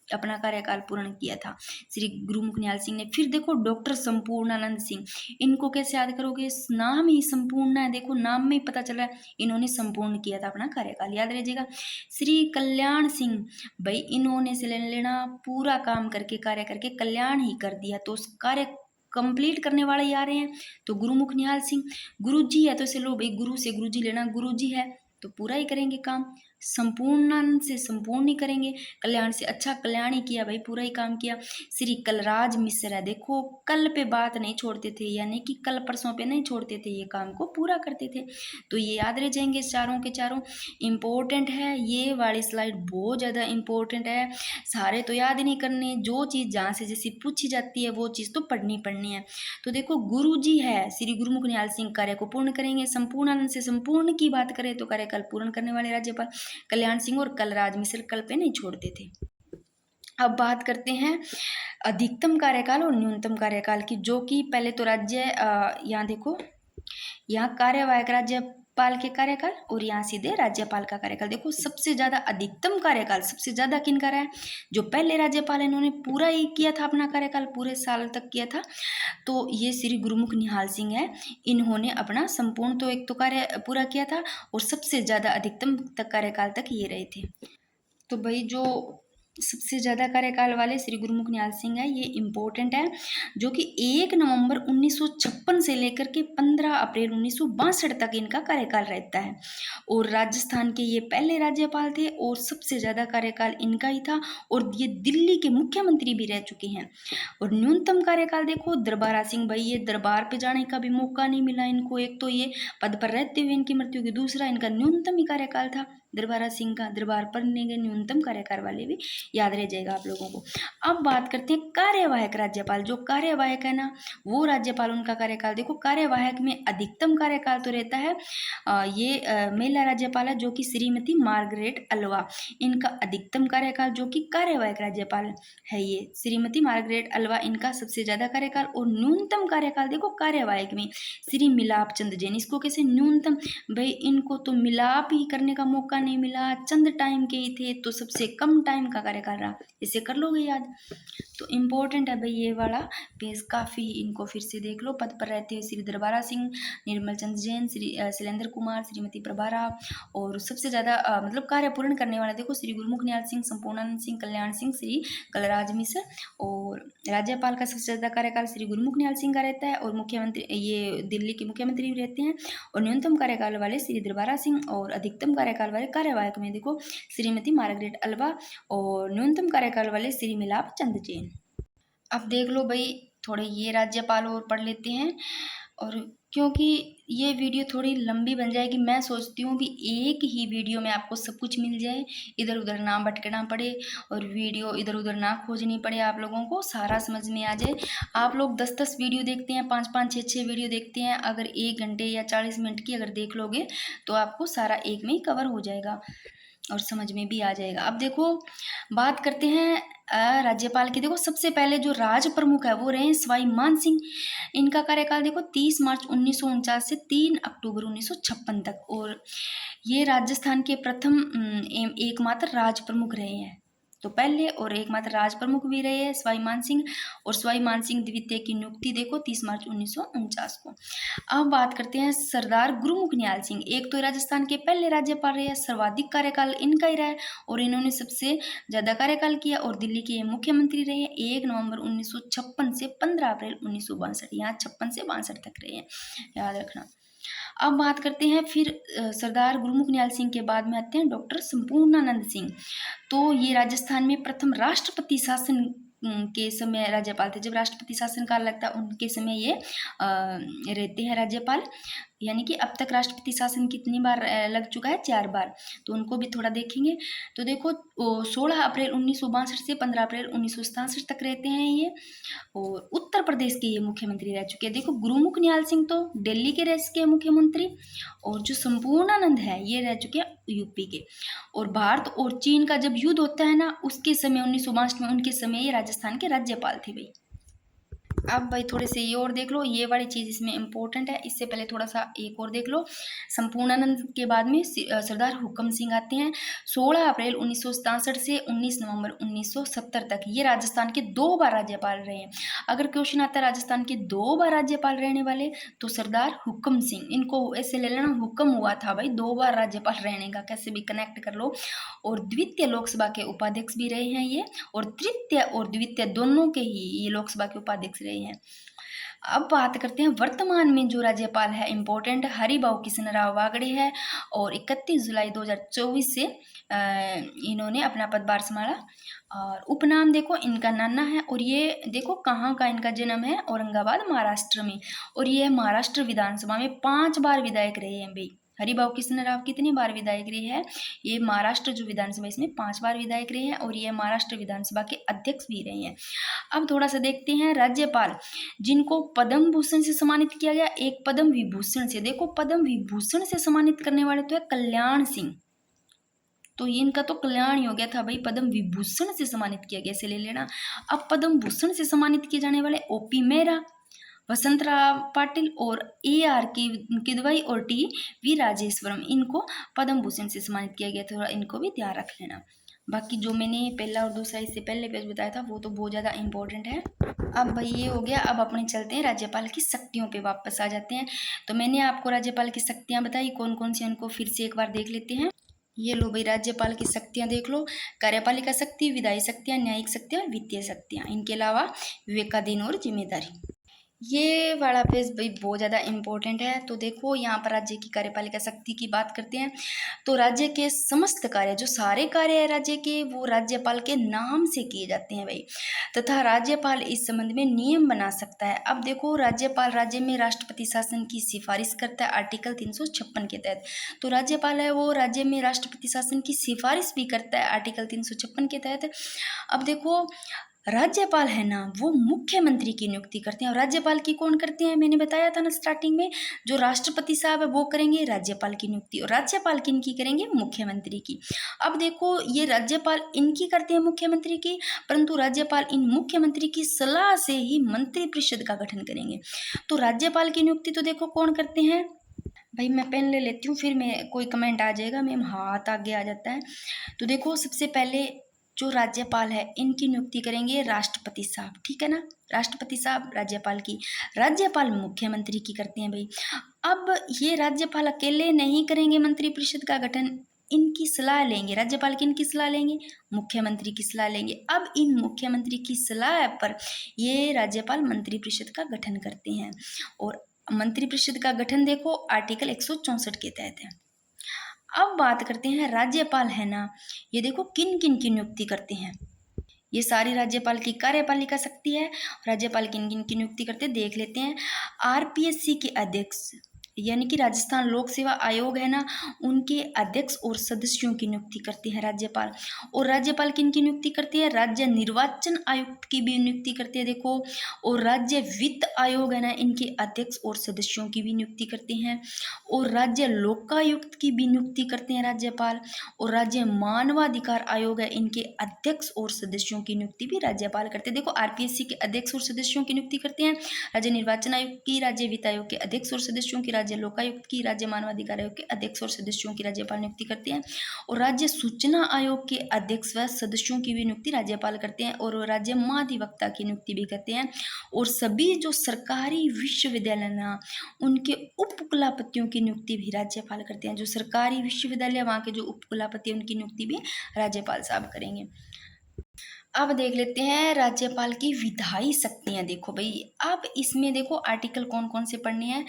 अपना कार्यकाल पूर्ण किया था, श्री गुरुमुख निहाल सिंह ने। फिर देखो डॉक्टर संपूर्णानंद सिंह, इनको कैसे याद करोगे? नाम ही संपूर्ण है, देखो नाम में ही पता चल रहा है इन्होंने संपूर्ण किया था अपना कार्यकाल, याद रहिएगा। श्री कल्याण सिंह, भाई इन्होंने से ले लेना, पूरा काम करके, कार्य करके कल्याण ही कर दिया, तो उस कार्य कंप्लीट करने वाले ही आ रहे हैं, तो गुरुमुख निहाल सिंह। गुरु जी है तो इसे लो भाई, गुरु से गुरु जी लेना, गुरु जी है तो पूरा ही करेंगे काम, संपूर्णानंद से संपूर्ण ही करेंगे, कल्याण से अच्छा कल्याण ही किया भाई, पूरा ही काम किया। श्री कलराज मिश्र है, देखो कल पे बात नहीं छोड़ते थे, यानी कि कल परसों पे नहीं छोड़ते थे, ये काम को पूरा करते थे, तो ये याद रह जाएंगे चारों के चारों। इम्पोर्टेंट है ये वाली स्लाइड, बहुत ज़्यादा इम्पोर्टेंट है, सारे तो याद ही नहीं करने, जो चीज़ जहाँ से जैसी पूछी जाती है वो चीज़ तो पढ़नी है। तो देखो गुरु जी है, श्री गुरुमुख निहाल सिंह कार्य को पूर्ण करेंगे, संपूर्णानंद से संपूर्ण की बात करें तो कार्यकाल पूर्ण करने वाले राज्यपाल कल्याण सिंह, और कलराज मिश्र कल पे नहीं छोड़ते थे। अब बात करते हैं अधिकतम कार्यकाल और न्यूनतम कार्यकाल की, जो कि पहले तो राज्य, यहाँ देखो, यहाँ कार्यवाहक राज्यपाल के कार्यकाल और यहाँ सीधे राज्यपाल का कार्यकाल। देखो सबसे ज्यादा अधिकतम कार्यकाल सबसे ज्यादा किन का रहा है? जो पहले राज्यपाल है इन्होंने पूरा ही किया था अपना कार्यकाल, पूरे साल तक किया था, तो ये श्री गुरुमुख निहाल सिंह है, इन्होंने अपना संपूर्ण तो एक तो कार्य पूरा किया था, और सबसे ज्यादा अधिकतम तक कार्यकाल तक ये रहे थे। तो भाई जो सबसे ज़्यादा कार्यकाल वाले श्री गुरुमुख निहाल सिंह है, ये इम्पोर्टेंट है, जो कि 1 नवंबर 1956 से लेकर के 15 अप्रैल 1962 तक इनका कार्यकाल रहता है, और राजस्थान के ये पहले राज्यपाल थे, और सबसे ज़्यादा कार्यकाल इनका ही था, और ये दिल्ली के मुख्यमंत्री भी रह चुके हैं। और न्यूनतम कार्यकाल देखो दरबारा सिंह, भाई ये दरबार पे जाने का भी मौका नहीं मिला इनको, एक तो ये पद पर रहते हुए इनकी मृत्यु की, दूसरा इनका न्यूनतम ही कार्यकाल था, दरबारा सिंह का दरबार पढ़ने के न्यूनतम कार्यकाल वाले भी याद रह जाएगा आप लोगों को। अब बात करते हैं कार्यवाहक राज्यपाल। जो कार्यवाहक है ना, वो राज्यपाल, उनका कार्यकाल देखो। कार्यवाहक में अधिकतम कार्यकाल तो रहता है ये महिला राज्यपाल है जो कि श्रीमती मार्गरेट अल्वा। इनका अधिकतम कार्यकाल जो कि कार्यवाहक राज्यपाल है ये श्रीमती मार्गरेट अल्वा, इनका सबसे ज्यादा कार्यकाल। और न्यूनतम कार्यकाल देखो कार्यवाहक में श्री मिलाप चंद जैन। इसको कैसे न्यूनतम, भाई इनको तो मिलाप ही करने का मौका नहीं मिला, चंद टाइम के ही थे, तो सबसे कम टाइम का कार्यकाल रहा। इसे कर लोगे याद, तो इम्पोर्टेंट है भाई ये वाला पेज काफ़ी, इनको फिर से देख लो। पद पर रहते हैं श्री दरबारा सिंह, निर्मल चंद जैन, श्री शैलेंद्र कुमार, श्रीमती प्रभा राव। और सबसे ज़्यादा मतलब कार्य पूर्ण करने वाला देखो श्री गुरमुख निहाल सिंह, संपूर्णानंद सिंह, कल्याण सिंह, श्री कलराज मिश्र। और राज्यपाल का सबसे ज़्यादा कार्यकाल श्री गुरमुख निहाल सिंह का रहता है। और मुख्यमंत्री ये दिल्ली के मुख्यमंत्री भी रहते हैं। और न्यूनतम कार्यकाल वाले श्री दरबारा सिंह, और अधिकतम कार्यकाल वाले कार्यवाहक में देखो श्रीमती मार्गरेट अल्वा, और न्यूनतम कार्यकाल वाले श्री मिलाप चंद जैन। अब देख लो भाई, थोड़े ये राज्यपाल और पढ़ लेते हैं। और क्योंकि ये वीडियो थोड़ी लंबी बन जाएगी, मैं सोचती हूँ भी एक ही वीडियो में आपको सब कुछ मिल जाए, इधर उधर ना भटकना पड़े, और वीडियो इधर उधर ना खोजनी पड़े, आप लोगों को सारा समझ में आ जाए। आप लोग 10-10 वीडियो देखते हैं, 5-5, 6-6 वीडियो देखते हैं, अगर 1 घंटे या 40 मिनट की अगर देख लोगे तो आपको सारा एक में ही कवर हो जाएगा और समझ में भी आ जाएगा। अब देखो बात करते हैं राज्यपाल की। देखो सबसे पहले जो राज प्रमुख है वो रहे सवाई मान सिंह। इनका कार्यकाल देखो 30 मार्च 1949 से 3 अक्टूबर 1956 तक। और ये राजस्थान के प्रथम एकमात्र राज प्रमुख रहे हैं। तो पहले और एकमात्र राज प्रमुख भी रहे हैं सवाई मान सिंह। और सवाई मान सिंह द्वितीय की नियुक्ति देखो 30 मार्च 1949 को। अब बात करते हैं सरदार गुरुमुख निहाल सिंह। एक तो राजस्थान के पहले राज्यपाल रहे, सर्वाधिक कार्यकाल इनका ही रहा है और इन्होंने सबसे ज्यादा कार्यकाल किया। और दिल्ली के मुख्यमंत्री रहे 1 नवंबर 1956 से 15 अप्रैल 1962। यहाँ 56 से 62 तक रहे हैं, याद रखना। अब बात करते हैं फिर सरदार गुरुमुख निहाल सिंह के बाद में आते हैं डॉक्टर संपूर्णानंद सिंह। तो ये राजस्थान में प्रथम राष्ट्रपति शासन के समय राज्यपाल थे। जब राष्ट्रपति शासन काल लगता है उनके समय ये रहते हैं राज्यपाल। यानी कि अब तक राष्ट्रपति शासन कितनी बार लग चुका है, 4 बार। तो उनको भी थोड़ा देखेंगे। तो देखो 16 अप्रैल 1962 से 15 अप्रैल 1967 तक रहते हैं ये। और उत्तर प्रदेश के ये मुख्यमंत्री रह चुके हैं। देखो गुरुमुख निहाल सिंह तो दिल्ली के रह चुके हैं मुख्यमंत्री, और जो संपूर्णानंद है ये रह चुके हैं यूपी के। और भारत और चीन का जब युद्ध होता है ना, उसके समय 1962 में उनके समय ये राजस्थान के राज्यपाल थे भाई। अब भाई थोड़े से ये और देख लो, ये वाली चीज़ इसमें इम्पोर्टेंट है। इससे पहले थोड़ा सा एक और देख लो। संपूर्णानंद के बाद में सरदार हुक्म सिंह आते हैं 16 अप्रैल 1967 से 19 नवंबर 1970 तक। ये राजस्थान के 2 बार राज्यपाल रहे हैं। अगर क्वेश्चन आता है राजस्थान के 2 बार राज्यपाल रहने वाले, तो सरदार हुक्म सिंह, इनको ऐसे ले लेना, हुक्म हुआ था भाई 2 बार राज्यपाल रहने का, कैसे भी कनेक्ट कर लो। और द्वितीय लोकसभा के उपाध्यक्ष भी रहे हैं ये, और तृतीय और द्वितीय दोनों के ही ये लोकसभा के उपाध्यक्ष रहे हैं। अब बात करते हैं वर्तमान में जो राज्यपाल है, इंपॉर्टेंट हरिभाऊ कृष्णराव वागड़े है। और 31 जुलाई 2024 से इन्होंने अपना पदभार संभाला। और उपनाम देखो इनका नाना है। और ये देखो कहाँ का इनका जन्म है, औरंगाबाद महाराष्ट्र में। और ये महाराष्ट्र विधानसभा में 5 बार विधायक रहे हैं भाई। हरिभाऊ कृष्णराव कितनी बार विधायक रहे हैं, ये महाराष्ट्र जो विधानसभा इसमें 5 बार विधायक रहे हैं। और ये महाराष्ट्र विधानसभा के अध्यक्ष भी रहे हैं। अब थोड़ा सा देखते हैं राज्यपाल जिनको पद्म भूषण से सम्मानित किया गया, एक पद्म विभूषण से। देखो पद्म विभूषण से सम्मानित करने वाले तो है कल्याण सिंह, तो इनका तो कल्याण ही हो गया था भाई, पद्म विभूषण से सम्मानित किया गया, इसे ले लेना। अब पद्म भूषण से सम्मानित किए जाने वाले ओपी मेहरा, वसंतराव पाटिल और AR किदवई और TV राजेश्वरम, इनको पद्म भूषण से सम्मानित किया गया, थोड़ा इनको भी ध्यान रख लेना। बाकी जो मैंने पहला और दूसरा इससे पहले पेज बताया था वो तो बहुत ज़्यादा इंपॉर्टेंट है। अब भाई ये हो गया। अब अपने चलते हैं राज्यपाल की शक्तियों पे वापस आ जाते हैं। तो मैंने आपको राज्यपाल की शक्तियाँ बताई कौन कौन सी, उनको फिर से एक बार देख लेते हैं। ये लो भाई राज्यपाल की शक्तियाँ देख लो। कार्यपालिका शक्ति, विधायी शक्तियाँ, न्यायिक शक्तियाँ, वित्तीय शक्तियाँ, इनके अलावा विवेकाधीन और जिम्मेदारी। ये वाला पेज भाई बहुत ज़्यादा इम्पोर्टेंट है। तो देखो यहाँ पर राज्य की कार्यपालिका शक्ति की बात करते हैं। तो राज्य के समस्त कार्य, जो सारे कार्य है राज्य के, वो राज्यपाल के नाम से किए जाते हैं भाई। तथा राज्यपाल इस संबंध में नियम बना सकता है। अब देखो, राज्यपाल राज्य में राष्ट्रपति शासन की सिफारिश करता है आर्टिकल 356 के तहत। तो राज्यपाल है वो राज्य में राष्ट्रपति शासन की सिफारिश भी करता है आर्टिकल 356 के तहत। अब देखो, राज्यपाल है ना, वो मुख्यमंत्री की नियुक्ति करते हैं। और राज्यपाल की कौन करते हैं, मैंने बताया था ना स्टार्टिंग में, जो राष्ट्रपति साहब है वो करेंगे राज्यपाल की नियुक्ति, और राज्यपाल किनकी करेंगे, मुख्यमंत्री की। अब देखो, ये राज्यपाल इनकी करते हैं, मुख्यमंत्री की, परंतु राज्यपाल इन मुख्यमंत्री की सलाह से ही मंत्रिपरिषद का गठन करेंगे। तो राज्यपाल की नियुक्ति तो देखो कौन करते हैं भाई, मैं पेन ले लेती हूँ, फिर मैं कोई कमेंट आ जाएगा, मैम हाथ आगे आ जाता है। तो देखो, सबसे पहले जो राज्यपाल है इनकी नियुक्ति करेंगे राष्ट्रपति साहब, ठीक है ना। राष्ट्रपति साहब राज्यपाल की, राज्यपाल मुख्यमंत्री की करते हैं भाई। अब ये राज्यपाल अकेले नहीं करेंगे मंत्रिपरिषद का गठन, इनकी सलाह लेंगे। राज्यपाल की इनकी सलाह लेंगे, मुख्यमंत्री की सलाह लेंगे। अब इन मुख्यमंत्री की सलाह पर ये राज्यपाल मंत्रिपरिषद का गठन करते हैं। और मंत्रिपरिषद का गठन देखो आर्टिकल 164 के तहत है। अब बात करते हैं राज्यपाल है ना, ये देखो किन किन की नियुक्ति करते हैं। ये सारी राज्यपाल की कार्यपालिका शक्ति है। राज्यपाल किन किन की नियुक्ति करते हैं देख लेते हैं। आरपीएससी के अध्यक्ष, यानी कि राजस्थान लोक सेवा आयोग है ना, उनके अध्यक्ष और सदस्यों की नियुक्ति करते हैं राज्यपाल। और राज्यपाल किन की नियुक्ति करती है, राज्य निर्वाचन आयुक्त की भी नियुक्ति करते हैं देखो। और राज्य वित्त आयोग है ना, इनके अध्यक्ष और सदस्यों की भी नियुक्ति करते हैं। और राज्य लोकायुक्त की भी नियुक्ति करते हैं राज्यपाल। और राज्य मानवाधिकार आयोग है, इनके अध्यक्ष और सदस्यों की नियुक्ति भी राज्यपाल करते हैं। देखो, आरपीएससी के अध्यक्ष और सदस्यों की नियुक्ति करते हैं राज्य निर्वाचन आयोग की, राज्य वित्त आयोग के अध्यक्ष और सदस्यों की, राज्य लोकायुक्त की, राज्य मानवाधिकार आयोग के अध्यक्ष और सदस्यों की राज्यपाल नियुक्ति करते हैं। और राज्य सूचना आयोग के अध्यक्ष व सदस्यों की भी नियुक्ति राज्यपाल करते हैं। और राज्य महाधिवक्ता की नियुक्ति भी करते हैं। और सभी जो सरकारी विश्वविद्यालय ना, उनके उप कुलापतियों की नियुक्ति भी राज्यपाल करते हैं। जो सरकारी विश्वविद्यालय, वहाँ के जो उप कुलापति, उनकी नियुक्ति भी राज्यपाल साहब करेंगे। अब देख लेते हैं राज्यपाल की विधायी शक्तियाँ। देखो भाई, अब इसमें देखो आर्टिकल कौन कौन से पढ़ने हैं,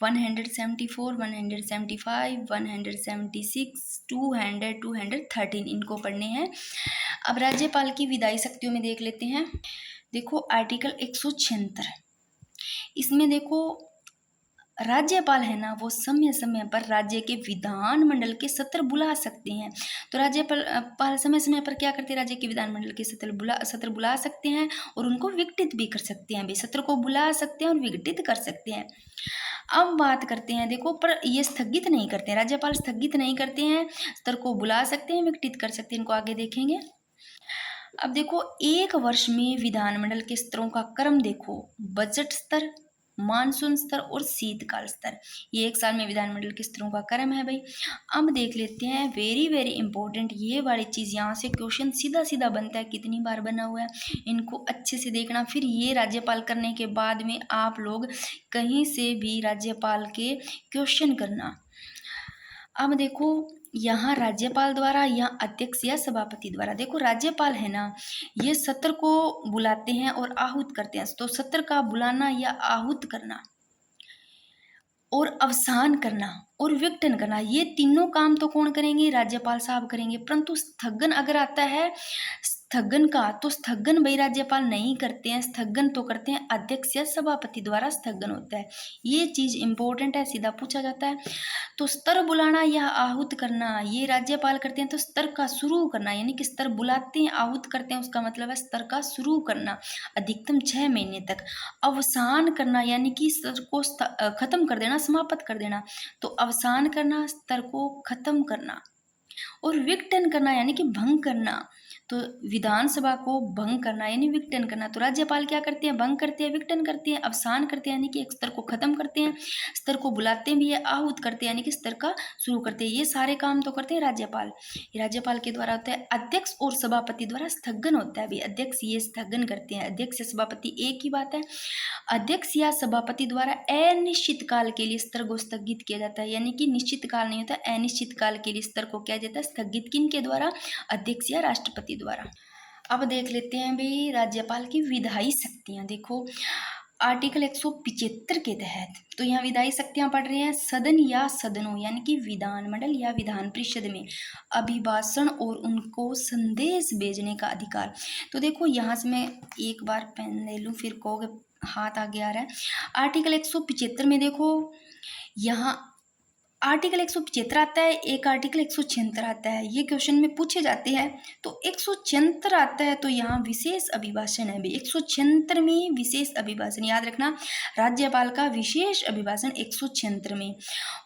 174, 175, 176, 200, 213, इनको पढ़ने हैं। अब राज्यपाल की विधायी शक्तियों में देख लेते हैं। देखो आर्टिकल 176, इसमें देखो राज्यपाल है ना, वो समय समय पर राज्य के विधानमंडल के सत्र बुला सकते हैं। तो राज्यपाल समय समय पर क्या करते हैं, राज्य के विधानमंडल के सत्र बुला सकते हैं और उनको विघटित भी कर सकते हैं। भाई, सत्र को बुला सकते हैं और विघटित कर सकते हैं। अब बात करते हैं, देखो, पर ये स्थगित नहीं करते हैं, राज्यपाल स्थगित नहीं करते हैं, सत्र को बुला सकते हैं, विघटित कर सकते हैं, इनको आगे देखेंगे। अब देखो, एक वर्ष में विधानमंडल के स्तरों का क्रम देखो, बजट स्तर, मानसून स्तर और शीतकाल स्तर, ये एक साल में विधानमंडल के स्तरों का क्रम है भाई। अब देख लेते हैं, वेरी वेरी इंपॉर्टेंट ये वाली चीज़, यहाँ से क्वेश्चन सीधा सीधा बनता है, कितनी बार बना हुआ है, इनको अच्छे से देखना। फिर ये राज्यपाल करने के बाद में आप लोग कहीं से भी राज्यपाल के क्वेश्चन करना। अब देखो, यहाँ राज्यपाल द्वारा या अध्यक्ष या सभापति द्वारा, देखो राज्यपाल है ना, ये सत्र को बुलाते हैं और आहूत करते हैं। तो सत्र का बुलाना या आहूत करना और अवसान करना और विघटन करना, ये तीनों काम तो कौन करेंगे, राज्यपाल साहब करेंगे। परंतु स्थगन अगर आता है, स्थगन का, तो स्थगन भाई राज्यपाल नहीं करते हैं, स्थगन तो करते हैं अध्यक्ष या सभापति द्वारा स्थगन होता है। ये चीज इंपॉर्टेंट है, सीधा पूछा जाता है। तो स्तर बुलाना या आहूत करना, ये राज्यपाल करते हैं। तो स्तर का शुरू करना, यानी कि स्तर बुलाते हैं, आहूत करते हैं, उसका मतलब है स्तर का शुरू करना अधिकतम 6 महीने तक। अवसान करना, यानी कि स्तर को खत्म कर देना, समाप्त कर देना। तो अवसान करना, स्तर को खत्म करना। और विघटन करना, यानी कि भंग करना। तो विधानसभा को भंग करना यानी विघटन करना। तो राज्यपाल क्या करते हैं, भंग करते हैं, विघटन करते हैं, अवसान करते हैं, यानी कि एक स्तर को खत्म करते हैं, स्तर को बुलाते भी है, आहूत करते हैं, यानी कि स्तर का शुरू करते हैं। ये सारे काम तो करते हैं राज्यपाल। राज्यपाल के द्वारा होता है। अध्यक्ष और सभापति द्वारा स्थगन होता है भी, अध्यक्ष ये स्थगन करते हैं, अध्यक्ष या सभापति एक ही बात है। अध्यक्ष या सभापति द्वारा अनिश्चित काल के लिए स्तर को स्थगित किया जाता है, यानी कि निश्चित काल नहीं होता, अनिश्चित काल के लिए स्तर को किया जाता है स्थगित, किन के द्वारा, अध्यक्ष या राष्ट्रपति द्वारा। अब देख लेते हैं भाई राज्यपाल की विधायी शक्तियां। देखो, आर्टिकल 175 के तहत तो यहाँ विधायी शक्तियां पढ़ रहे हैं सदन या सदनों यानी कि विधानमंडल या विधान परिषद में अभिभाषण और उनको संदेश भेजने का अधिकार। तो देखो यहाँ से मैं एक बार पेन ले लूँ, फिर कहोगे हाथ आगे आ रहा है। आर्टिकल 175 में देखो यहाँ आर्टिकल 175 आता है, एक आर्टिकल 176 आता है, ये क्वेश्चन में पूछे जाते हैं। तो 176 आता है तो यहाँ विशेष अभिभाषण है भाई। 176 में विशेष अभिभाषण याद रखना, राज्यपाल का विशेष अभिभाषण 176 में,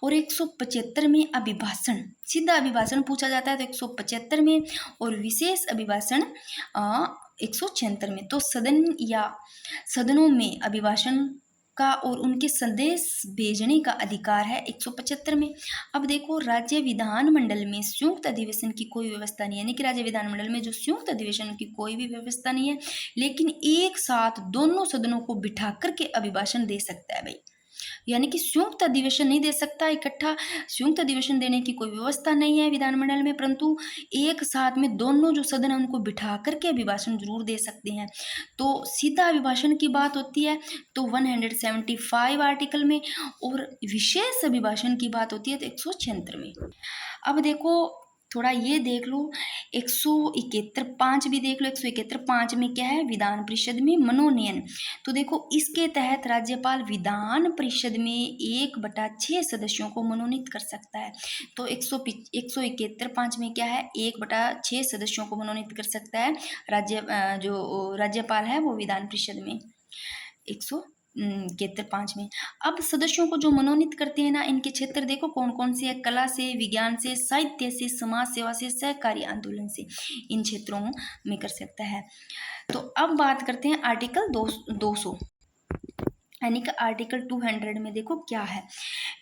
और 175 में अभिभाषण, सीधा अभिभाषण पूछा जाता है तो 175 में, और विशेष अभिभाषण 176 में। तो सदन या सदनों में अभिभाषण का और उनके संदेश भेजने का अधिकार है 175 में। अब देखो राज्य विधानमंडल में संयुक्त अधिवेशन की कोई व्यवस्था नहीं है, यानी कि राज्य विधानमंडल में जो संयुक्त अधिवेशन की कोई भी व्यवस्था नहीं है, लेकिन एक साथ दोनों सदनों को बिठा करके अभिभाषण दे सकता है भाई। यानी कि संयुक्त अधिवेशन नहीं दे सकता इकट्ठा, संयुक्त अधिवेशन देने की कोई व्यवस्था नहीं है विधानमंडल में, परंतु एक साथ में दोनों जो सदन है उनको बिठा करके अभिभाषण जरूर दे सकते हैं। तो सीधा अभिभाषण की बात होती है तो 175 आर्टिकल में, और विशेष अभिभाषण की बात होती है तो 176 में। अब देखो थोड़ा ये देख लो 171(5) भी देख लो। 171(5) में क्या है, विधान परिषद में मनोनयन। तो देखो इसके तहत राज्यपाल विधान परिषद में 1/6 सदस्यों को मनोनीत कर सकता है। तो 171(5) में क्या है, 1/6 सदस्यों को मनोनीत कर सकता है जो राज्यपाल है वो विधान परिषद में 171(5) में। अब सदस्यों को जो मनोनीत करते हैं ना, इनके क्षेत्र देखो कौन कौन से है, कला से, विज्ञान से, साहित्य से, समाज सेवा से, सहकारी आंदोलन से, इन क्षेत्रों में कर सकता है। तो अब बात करते हैं आर्टिकल 200 यानी कि आर्टिकल 200 में देखो क्या है,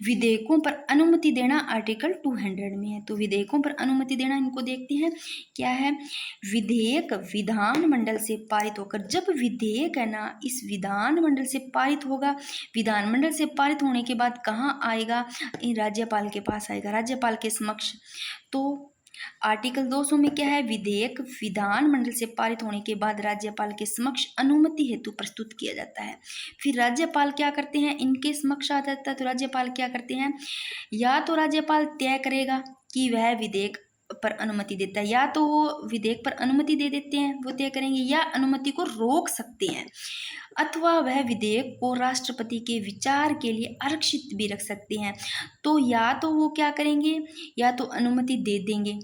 विधेयकों पर अनुमति देना आर्टिकल 200 में है। तो विधेयकों पर अनुमति देना, इनको देखते हैं क्या है। विधेयक विधानमंडल से पारित होकर, जब विधेयक है ना इस विधानमंडल से पारित होगा, विधानमंडल से पारित होने के बाद कहाँ आएगा, राज्यपाल के पास आएगा, राज्यपाल के समक्ष। तो आर्टिकल 200 में क्या है, विधेयक विधानमंडल से पारित होने के बाद राज्यपाल के समक्ष अनुमति हेतु प्रस्तुत किया जाता है। फिर राज्यपाल क्या करते हैं, इनके समक्ष आ जाता है तो राज्यपाल क्या करते हैं, या तो राज्यपाल तय करेगा कि वह विधेयक पर अनुमति देता है, या तो वो विधेयक पर अनुमति दे देते हैं, वो तय करेंगे, या अनुमति को रोक सकते हैं, अथवा वह विधेयक को राष्ट्रपति के विचार के लिए आरक्षित भी रख सकते हैं। तो या तो वो क्या करेंगे, या तो अनुमति दे देंगे,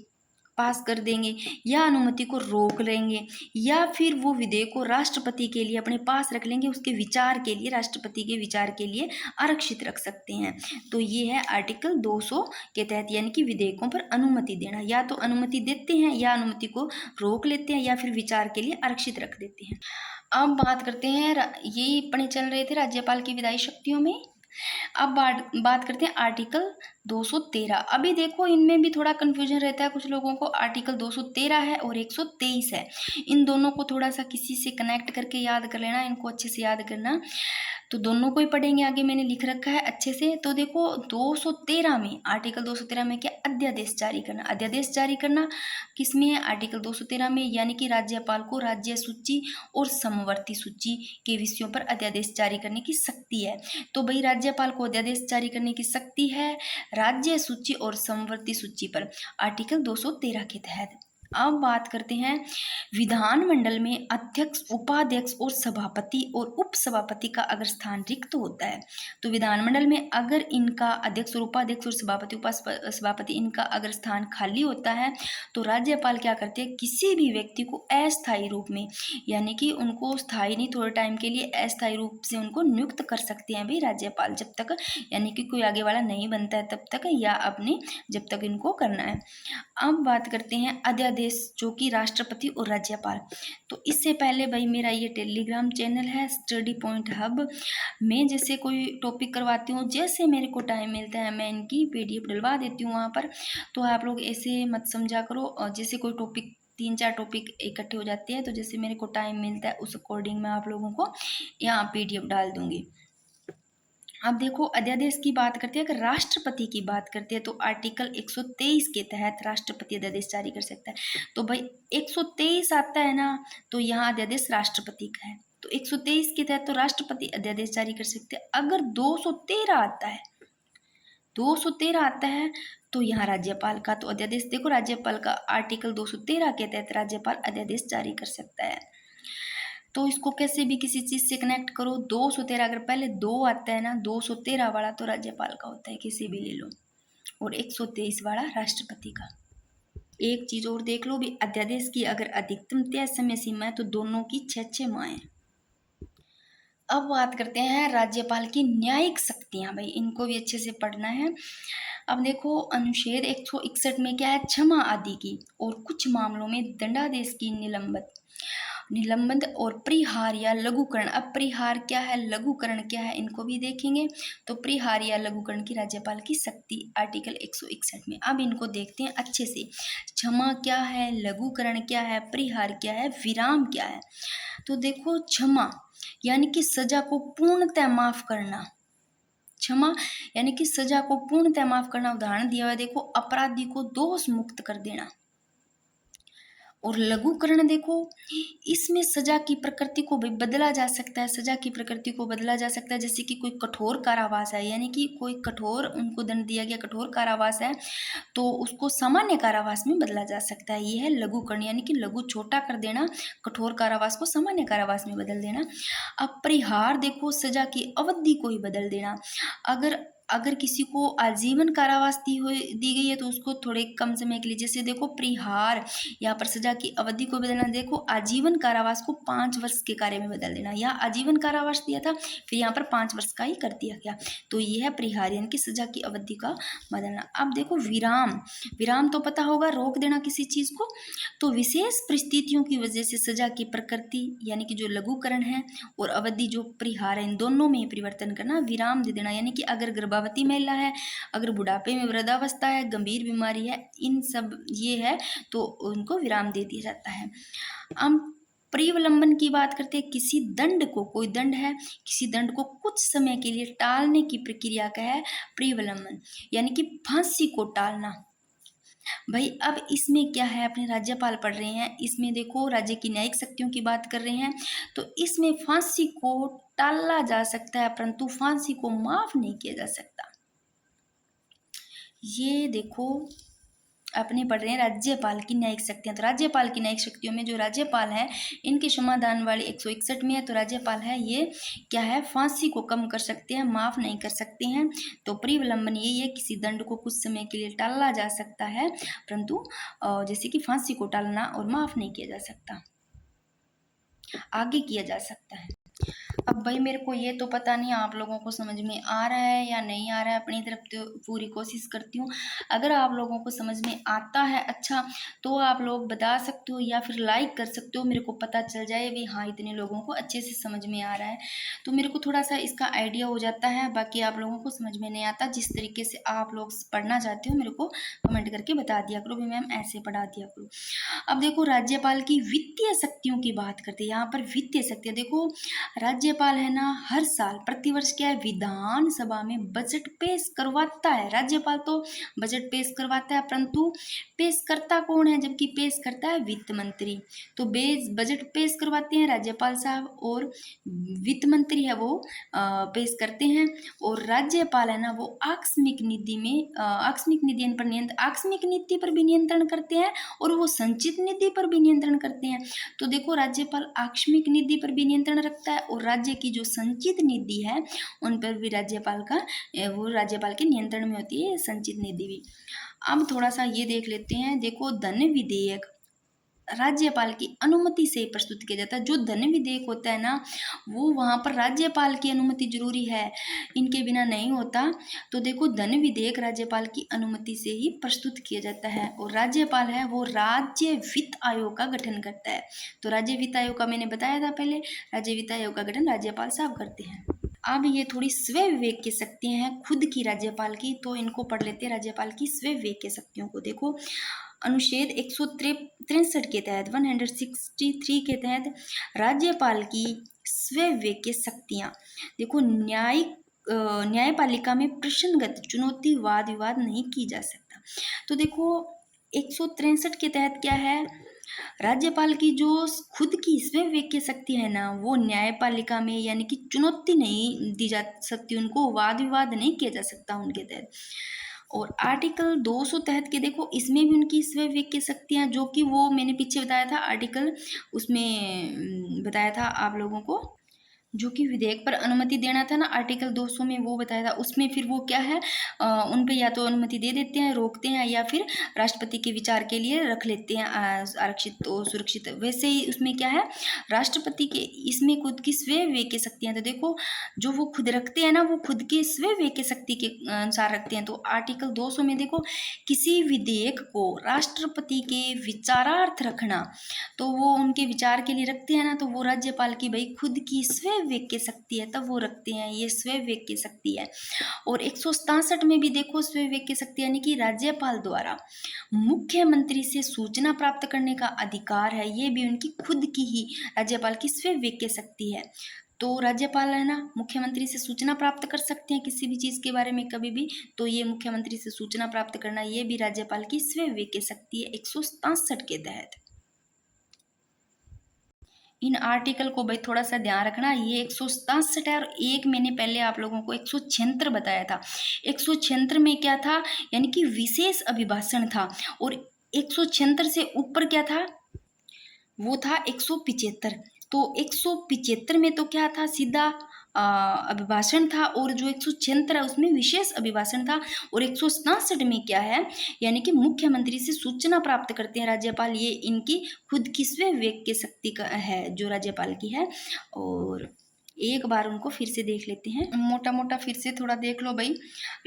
पास कर देंगे, या अनुमति को रोक लेंगे, या फिर वो विधेयक को राष्ट्रपति के लिए अपने पास रख लेंगे, उसके विचार के लिए, राष्ट्रपति के विचार के लिए आरक्षित रख सकते हैं। तो ये है आर्टिकल 200 के तहत, यानी कि विधेयकों पर अनुमति देना, या तो अनुमति देते हैं, या अनुमति को रोक लेते हैं, या फिर विचार के लिए आरक्षित रख देते हैं। अब बात करते हैं, ये पढ़े चल रहे थे राज्यपाल की विधायी शक्तियों में। अब बात करते हैं आर्टिकल 213। अभी देखो इनमें भी थोड़ा कन्फ्यूजन रहता है कुछ लोगों को, आर्टिकल 213 है और 123 है, इन दोनों को थोड़ा सा किसी से कनेक्ट करके याद कर लेना, इनको अच्छे से याद करना। तो दोनों को ही पढ़ेंगे, आगे मैंने लिख रखा है अच्छे से। तो देखो 213 में, आर्टिकल 213 में क्या, अध्यादेश जारी करना। अध्यादेश जारी करना किसमें है, आर्टिकल 213 में, यानी कि राज्यपाल को राज्य सूची और समवर्ती सूची के विषयों पर अध्यादेश जारी करने की शक्ति है। तो भाई राज्यपाल को अध्यादेश जारी करने की शक्ति है राज्य सूची और समवर्ती सूची पर, आर्टिकल 213 के तहत। अब बात करते हैं विधानमंडल में अध्यक्ष, उपाध्यक्ष और सभापति और उपसभापति का अगर स्थान रिक्त होता है, तो विधानमंडल में अगर इनका अध्यक्ष और उपाध्यक्ष और सभापति उपसभापति इनका अगर स्थान खाली होता है, तो राज्यपाल क्या करते हैं, किसी भी व्यक्ति को अस्थायी रूप में, यानी कि उनको स्थायी नहीं, थोड़े टाइम के लिए अस्थायी रूप से उनको नियुक्त कर सकते हैं भाई राज्यपाल, जब तक यानी कि कोई आगे वाला नहीं बनता है तब तक, या अपने जब तक इनको करना है। अब बात करते हैं अध्यादेश, जो कि राष्ट्रपति और राज्यपाल। तो इससे पहले भाई मेरा ये टेलीग्राम चैनल है स्टडी पॉइंट हब, मैं जैसे कोई टॉपिक करवाती हूँ, जैसे मेरे को टाइम मिलता है मैं इनकी PDF डलवा देती हूँ वहाँ पर। तो आप लोग ऐसे मत समझा करो, और जैसे कोई टॉपिक 3-4 टॉपिक इकट्ठे हो जाते हैं, तो जैसे मेरे को टाइम मिलता है उस अकॉर्डिंग मैं आप लोगों को यहाँ PDF डाल दूंगी। अब देखो अध्यादेश की बात करते हैं, अगर राष्ट्रपति की बात करते हैं तो आर्टिकल 123 के तहत राष्ट्रपति अध्यादेश जारी कर सकता है। तो भाई 123 आता है ना, तो यहाँ अध्यादेश राष्ट्रपति का है, तो तो 123 के तहत तो राष्ट्रपति अध्यादेश जारी कर सकते हैं। अगर 213 आता है, 213 आता है तो यहाँ राज्यपाल का तो अध्यादेश, देखो राज्यपाल का आर्टिकल 213 के तहत राज्यपाल अध्यादेश जारी कर सकता है। तो इसको कैसे भी किसी चीज से कनेक्ट करो। 213 अगर पहले 2 आता है ना, 213 वाला तो राज्यपाल का होता है, किसी भी ले लो, और 123 वाला राष्ट्रपति का। एक चीज और देख लो भी, अध्यादेश की अगर अधिकतम तय समय सीमा है तो दोनों की 6 माह है। अब बात करते हैं राज्यपाल की न्यायिक शक्तियां, भाई इनको भी अच्छे से पढ़ना है। अब देखो अनुच्छेद 161 में क्या है, क्षमा आदि की और कुछ मामलों में दंडादेश की निलंबन और परिहार या लघुकरण। अब परिहार क्या है, लघुकरण क्या है, इनको भी देखेंगे। तो परिहार या लघुकरण की राज्यपाल की शक्ति आर्टिकल 161 में। अब इनको देखते हैं अच्छे से। क्षमा क्या है, लघुकरण क्या है, परिहार क्या है, विराम क्या है। तो देखो क्षमा यानी कि सजा को पूर्णतः माफ करना। क्षमा यानी कि सजा को पूर्णतः माफ करना। उदाहरण दिया हुआ है, देखो अपराधी को दोष मुक्त कर देना। और लघुकरण देखो, इसमें सजा की प्रकृति को भी बदला जा सकता है। सजा की प्रकृति को बदला जा सकता है, जैसे कि कोई कठोर कारावास है, यानी कि कोई कठोर उनको दंड दिया गया, कठोर कारावास है, तो उसको सामान्य कारावास में बदला जा सकता है। ये है लघुकरण, यानी कि लघु छोटा कर देना, कठोर कारावास को सामान्य कारावास में बदल देना। अब परिहार देखो, सजा की अवधि को ही बदल देना। अगर किसी को आजीवन कारावास दी गई है तो उसको थोड़े कम समय के लिए, जैसे देखो परिहार यहाँ पर सजा की अवधि को बदलना। देखो आजीवन कारावास को 5 वर्ष के कार्य में बदल देना। यहाँ आजीवन कारावास दिया था, फिर यहाँ पर 5 वर्ष का ही कर दिया गया। तो ये है परिहार, यानी कि सजा की अवधि का बदलना। अब देखो विराम तो पता होगा, रोक देना किसी चीज को। तो विशेष परिस्थितियों की वजह से सजा की प्रकृति यानी कि जो लघुकरण है और अवधि जो परिहार है, इन दोनों में परिवर्तन करना, विराम दे देना। यानी कि अगर गर्भवती महिला है, अगर बुढ़ापे में वृद्धावस्था है, गंभीर बीमारी है, इन सब ये है तो उनको विराम दे दिया जाता है। हम परिवलंबन की बात करते हैं। किसी दंड को, कोई दंड है, किसी दंड को कुछ समय के लिए टालने की प्रक्रिया का है परिवलंबन, यानी कि फांसी को टालना। भाई अब इसमें क्या है, अपने राज्यपाल पढ़ रहे हैं, इसमें देखो राज्य की न्यायिक शक्तियों की बात कर रहे हैं। तो इसमें फांसी को टाला जा सकता है, परंतु फांसी को माफ नहीं किया जा सकता। ये देखो अपने पढ़ रहे हैं राज्यपाल की न्यायिक शक्तियां। तो राज्यपाल की न्यायिक शक्तियों में जो राज्यपाल है, इनके समाधान वाले 161 में है। तो राज्यपाल है ये क्या है, फांसी को कम कर सकते हैं, माफ नहीं कर सकते हैं। तो परिवलंबन यही है, किसी दंड को कुछ समय के लिए टाला जा सकता है, परंतु जैसे कि फांसी को टालना और माफ नहीं किया जा सकता, आगे किया जा सकता है। अब भाई मेरे को ये तो पता नहीं आप लोगों को समझ में आ रहा है या नहीं आ रहा है, अपनी तरफ तो पूरी कोशिश करती हूँ। अगर आप लोगों को समझ में आता है अच्छा, तो आप लोग बता सकते हो या फिर लाइक कर सकते हो, मेरे को पता चल जाए भी हाँ इतने लोगों को अच्छे से समझ में आ रहा है, तो मेरे को थोड़ा सा इसका आइडिया हो जाता है। बाकी आप लोगों को समझ में नहीं आता, जिस तरीके से आप लोग पढ़ना चाहते हो मेरे को कमेंट करके बता दिया करो भी मैम ऐसे पढ़ा दिया करो। अब देखो राज्यपाल की वित्तीय शक्तियों की बात करते हैं। यहाँ पर वित्तीय शक्तियाँ देखो, राज्यपाल है ना हर साल प्रतिवर्ष क्या है, विधानसभा में बजट पेश करवाता है। राज्यपाल तो बजट पेश करवाता है, परंतु पेश करता कौन है, जबकि पेश करता है वित्त मंत्री। तो बजट पेश करवाते हैं राज्यपाल साहब, और वित्त मंत्री है वो पेश करते हैं। और राज्यपाल है ना वो आकस्मिक निधि में आकस्मिक निधि पर आकस्मिक नीति पर भी नियंत्रण करते हैं, और वो संचित निधि पर भी नियंत्रण करते हैं। तो देखो राज्यपाल आकस्मिक निधि पर भी नियंत्रण रखता है, और राज्य की जो संचित निधि है उन पर भी राज्यपाल के नियंत्रण में होती है संचित निधि भी। अब थोड़ा सा ये देख लेते हैं। देखो धन विधेयक राज्यपाल की अनुमति से प्रस्तुत किया जाता है। जो धन विधेयक होता है ना, वो वहाँ पर राज्यपाल की अनुमति जरूरी है, इनके बिना नहीं होता। तो देखो धन विधेयक राज्यपाल की अनुमति से ही प्रस्तुत किया जाता है। और राज्यपाल है वो राज्य वित्त आयोग का गठन करता है। तो राज्य वित्त आयोग का मैंने बताया था पहले, राज्य वित्त आयोग का गठन राज्यपाल साहब करते हैं। अब ये थोड़ी स्वयं विवेक की शक्तियां हैं खुद की राज्यपाल की, तो इनको पढ़ लेते हैं राज्यपाल की स्वयं विवेक की शक्तियों को। देखो अनुच्छेद 163 के तहत 163 के तहत राज्यपाल की स्वयं विवेक की शक्तियां। देखो न्यायपालिका में प्रश्नगत चुनौती वाद विवाद नहीं की जा सकता। तो देखो 163 के तहत क्या है, राज्यपाल की जो खुद की स्वयं विवेक शक्ति है ना, वो न्यायपालिका में यानी कि चुनौती नहीं दी जा सकती, उनको वाद विवाद नहीं किया जा सकता उनके तहत। और आर्टिकल 200 तहत के देखो, इसमें भी उनकी स्वयं विवेक शक्तियाँ, जो कि वो मैंने पीछे बताया था आर्टिकल, उसमें बताया था आप लोगों को, जो कि विधेयक पर अनुमति देना था ना, आर्टिकल 200 में वो बताया था। उसमें फिर वो क्या है, उन पे या तो अनुमति दे देते हैं, रोकते हैं, या फिर राष्ट्रपति के विचार के लिए रख लेते हैं आरक्षित और सुरक्षित। वैसे ही उसमें क्या है, राष्ट्रपति के इसमें खुद की स्वयं विवेक शक्तियाँ, तो देखो जो वो खुद रखते हैं ना, वो खुद के स्वयं विवेक शक्ति के अनुसार रखते हैं। तो आर्टिकल 200 में देखो, किसी विधेयक को राष्ट्रपति के विचारार्थ रखना, तो वो उनके विचार के लिए रखते हैं ना, तो वो राज्यपाल की भाई खुद की स्वयं विवेक शक्ति है, तब वो रखते हैं, ये स्वयं विवेक शक्ति है। और 167 में भी देखो स्वयं विवेक शक्ति, यानी कि राज्यपाल द्वारा मुख्यमंत्री से सूचना प्राप्त करने का अधिकार है, ये भी उनकी खुद की ही राज्यपाल की स्वयं विवेक शक्ति है। तो राज्यपाल है ना, मुख्यमंत्री से सूचना प्राप्त कर सकते हैं किसी भी चीज़ के बारे में कभी भी, तो ये मुख्यमंत्री से सूचना प्राप्त करना, ये भी राज्यपाल की स्वयं विवेक शक्ति है 167 के तहत। इन आर्टिकल को भाई थोड़ा सा ध्यान रखना, ये 167 है, और एक मैंने पहले आप लोगों को 176 बताया था। 176 में क्या था, यानी कि विशेष अभिभाषण था, और 176 से ऊपर क्या था, वो था 175। तो 175 में तो क्या था, सीधा अभिभाषण था, और जो 176 है उसमें विशेष अभिभाषण था। और 167 में क्या है, यानी कि मुख्यमंत्री से सूचना प्राप्त करते हैं राज्यपाल, ये इनकी खुद की स्वयं विवेक की शक्ति का है, जो राज्यपाल की है। और एक बार उनको फिर से देख लेते हैं, मोटा मोटा फिर से थोड़ा देख लो भाई।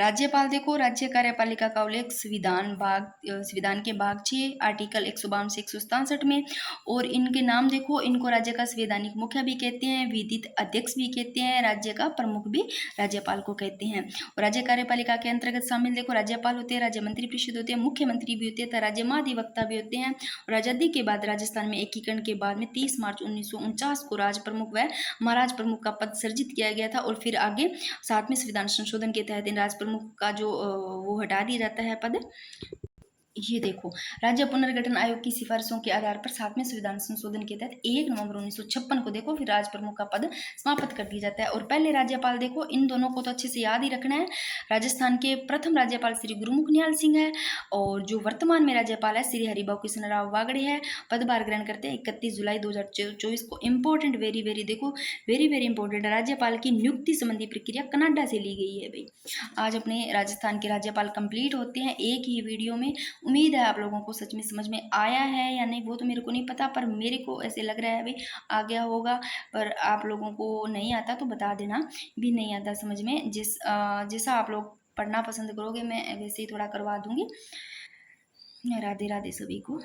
राज्यपाल देखो, राज्य कार्यपालिका का उल्लेख संविधान के भाग 6 आर्टिकल 152 से 167 में। और इनके नाम देखो, इनको राज्य का संवैधानिक मुखिया भी कहते हैं, विधित अध्यक्ष भी कहते हैं, राज्य का प्रमुख भी राज्यपाल को कहते हैं। और राज्य कार्यपालिका के अंतर्गत शामिल देखो, राज्यपाल होते हैं, राज्य मंत्री परिषद होते हैं, मुख्यमंत्री भी होते हैं, राज्य महाधिवक्ता भी होते हैं। और आजादी के बाद राजस्थान में एकीकरण के बाद में 30 मार्च 1949 को राज प्रमुख व महाराज प्रमुख का पद सृजित किया गया था। और फिर आगे 7वें संविधान संशोधन के तहत इन राज प्रमुख का जो वो हटा दिया जाता है पद। ये देखो, राज्य पुनर्गठन आयोग की सिफारिशों के आधार पर 7वें संविधान संशोधन के तहत 1 नवंबर 1956 को देखो फिर राज प्रमुख का पद समाप्त कर दिया जाता है। और पहले राज्यपाल देखो, इन दोनों को तो अच्छे से याद ही रखना है, राजस्थान के प्रथम राज्यपाल श्री गुरुमुख निहाल सिंह है, और जो वर्तमान में राज्यपाल है श्री हरिभाऊ कृष्ण राव बागड़े है, पदभार ग्रहण करते हैं 31 जुलाई 2024 को। इंपॉर्टेंट, वेरी वेरी देखो, वेरी वेरी इंपॉर्टेंट, राज्यपाल की नियुक्ति संबंधी प्रक्रिया कनाडा से ली गई है भाई। आज अपने राजस्थान के राज्यपाल कंप्लीट होते हैं एक ही वीडियो में। उम्मीद है आप लोगों को सच में समझ में आया है या नहीं, वो तो मेरे को नहीं पता, पर मेरे को ऐसे लग रहा है भाई आ गया होगा। पर आप लोगों को नहीं आता तो बता देना, भी नहीं आता समझ में, जैसा आप लोग पढ़ना पसंद करोगे मैं वैसे ही थोड़ा करवा दूंगी। राधे राधे सभी को।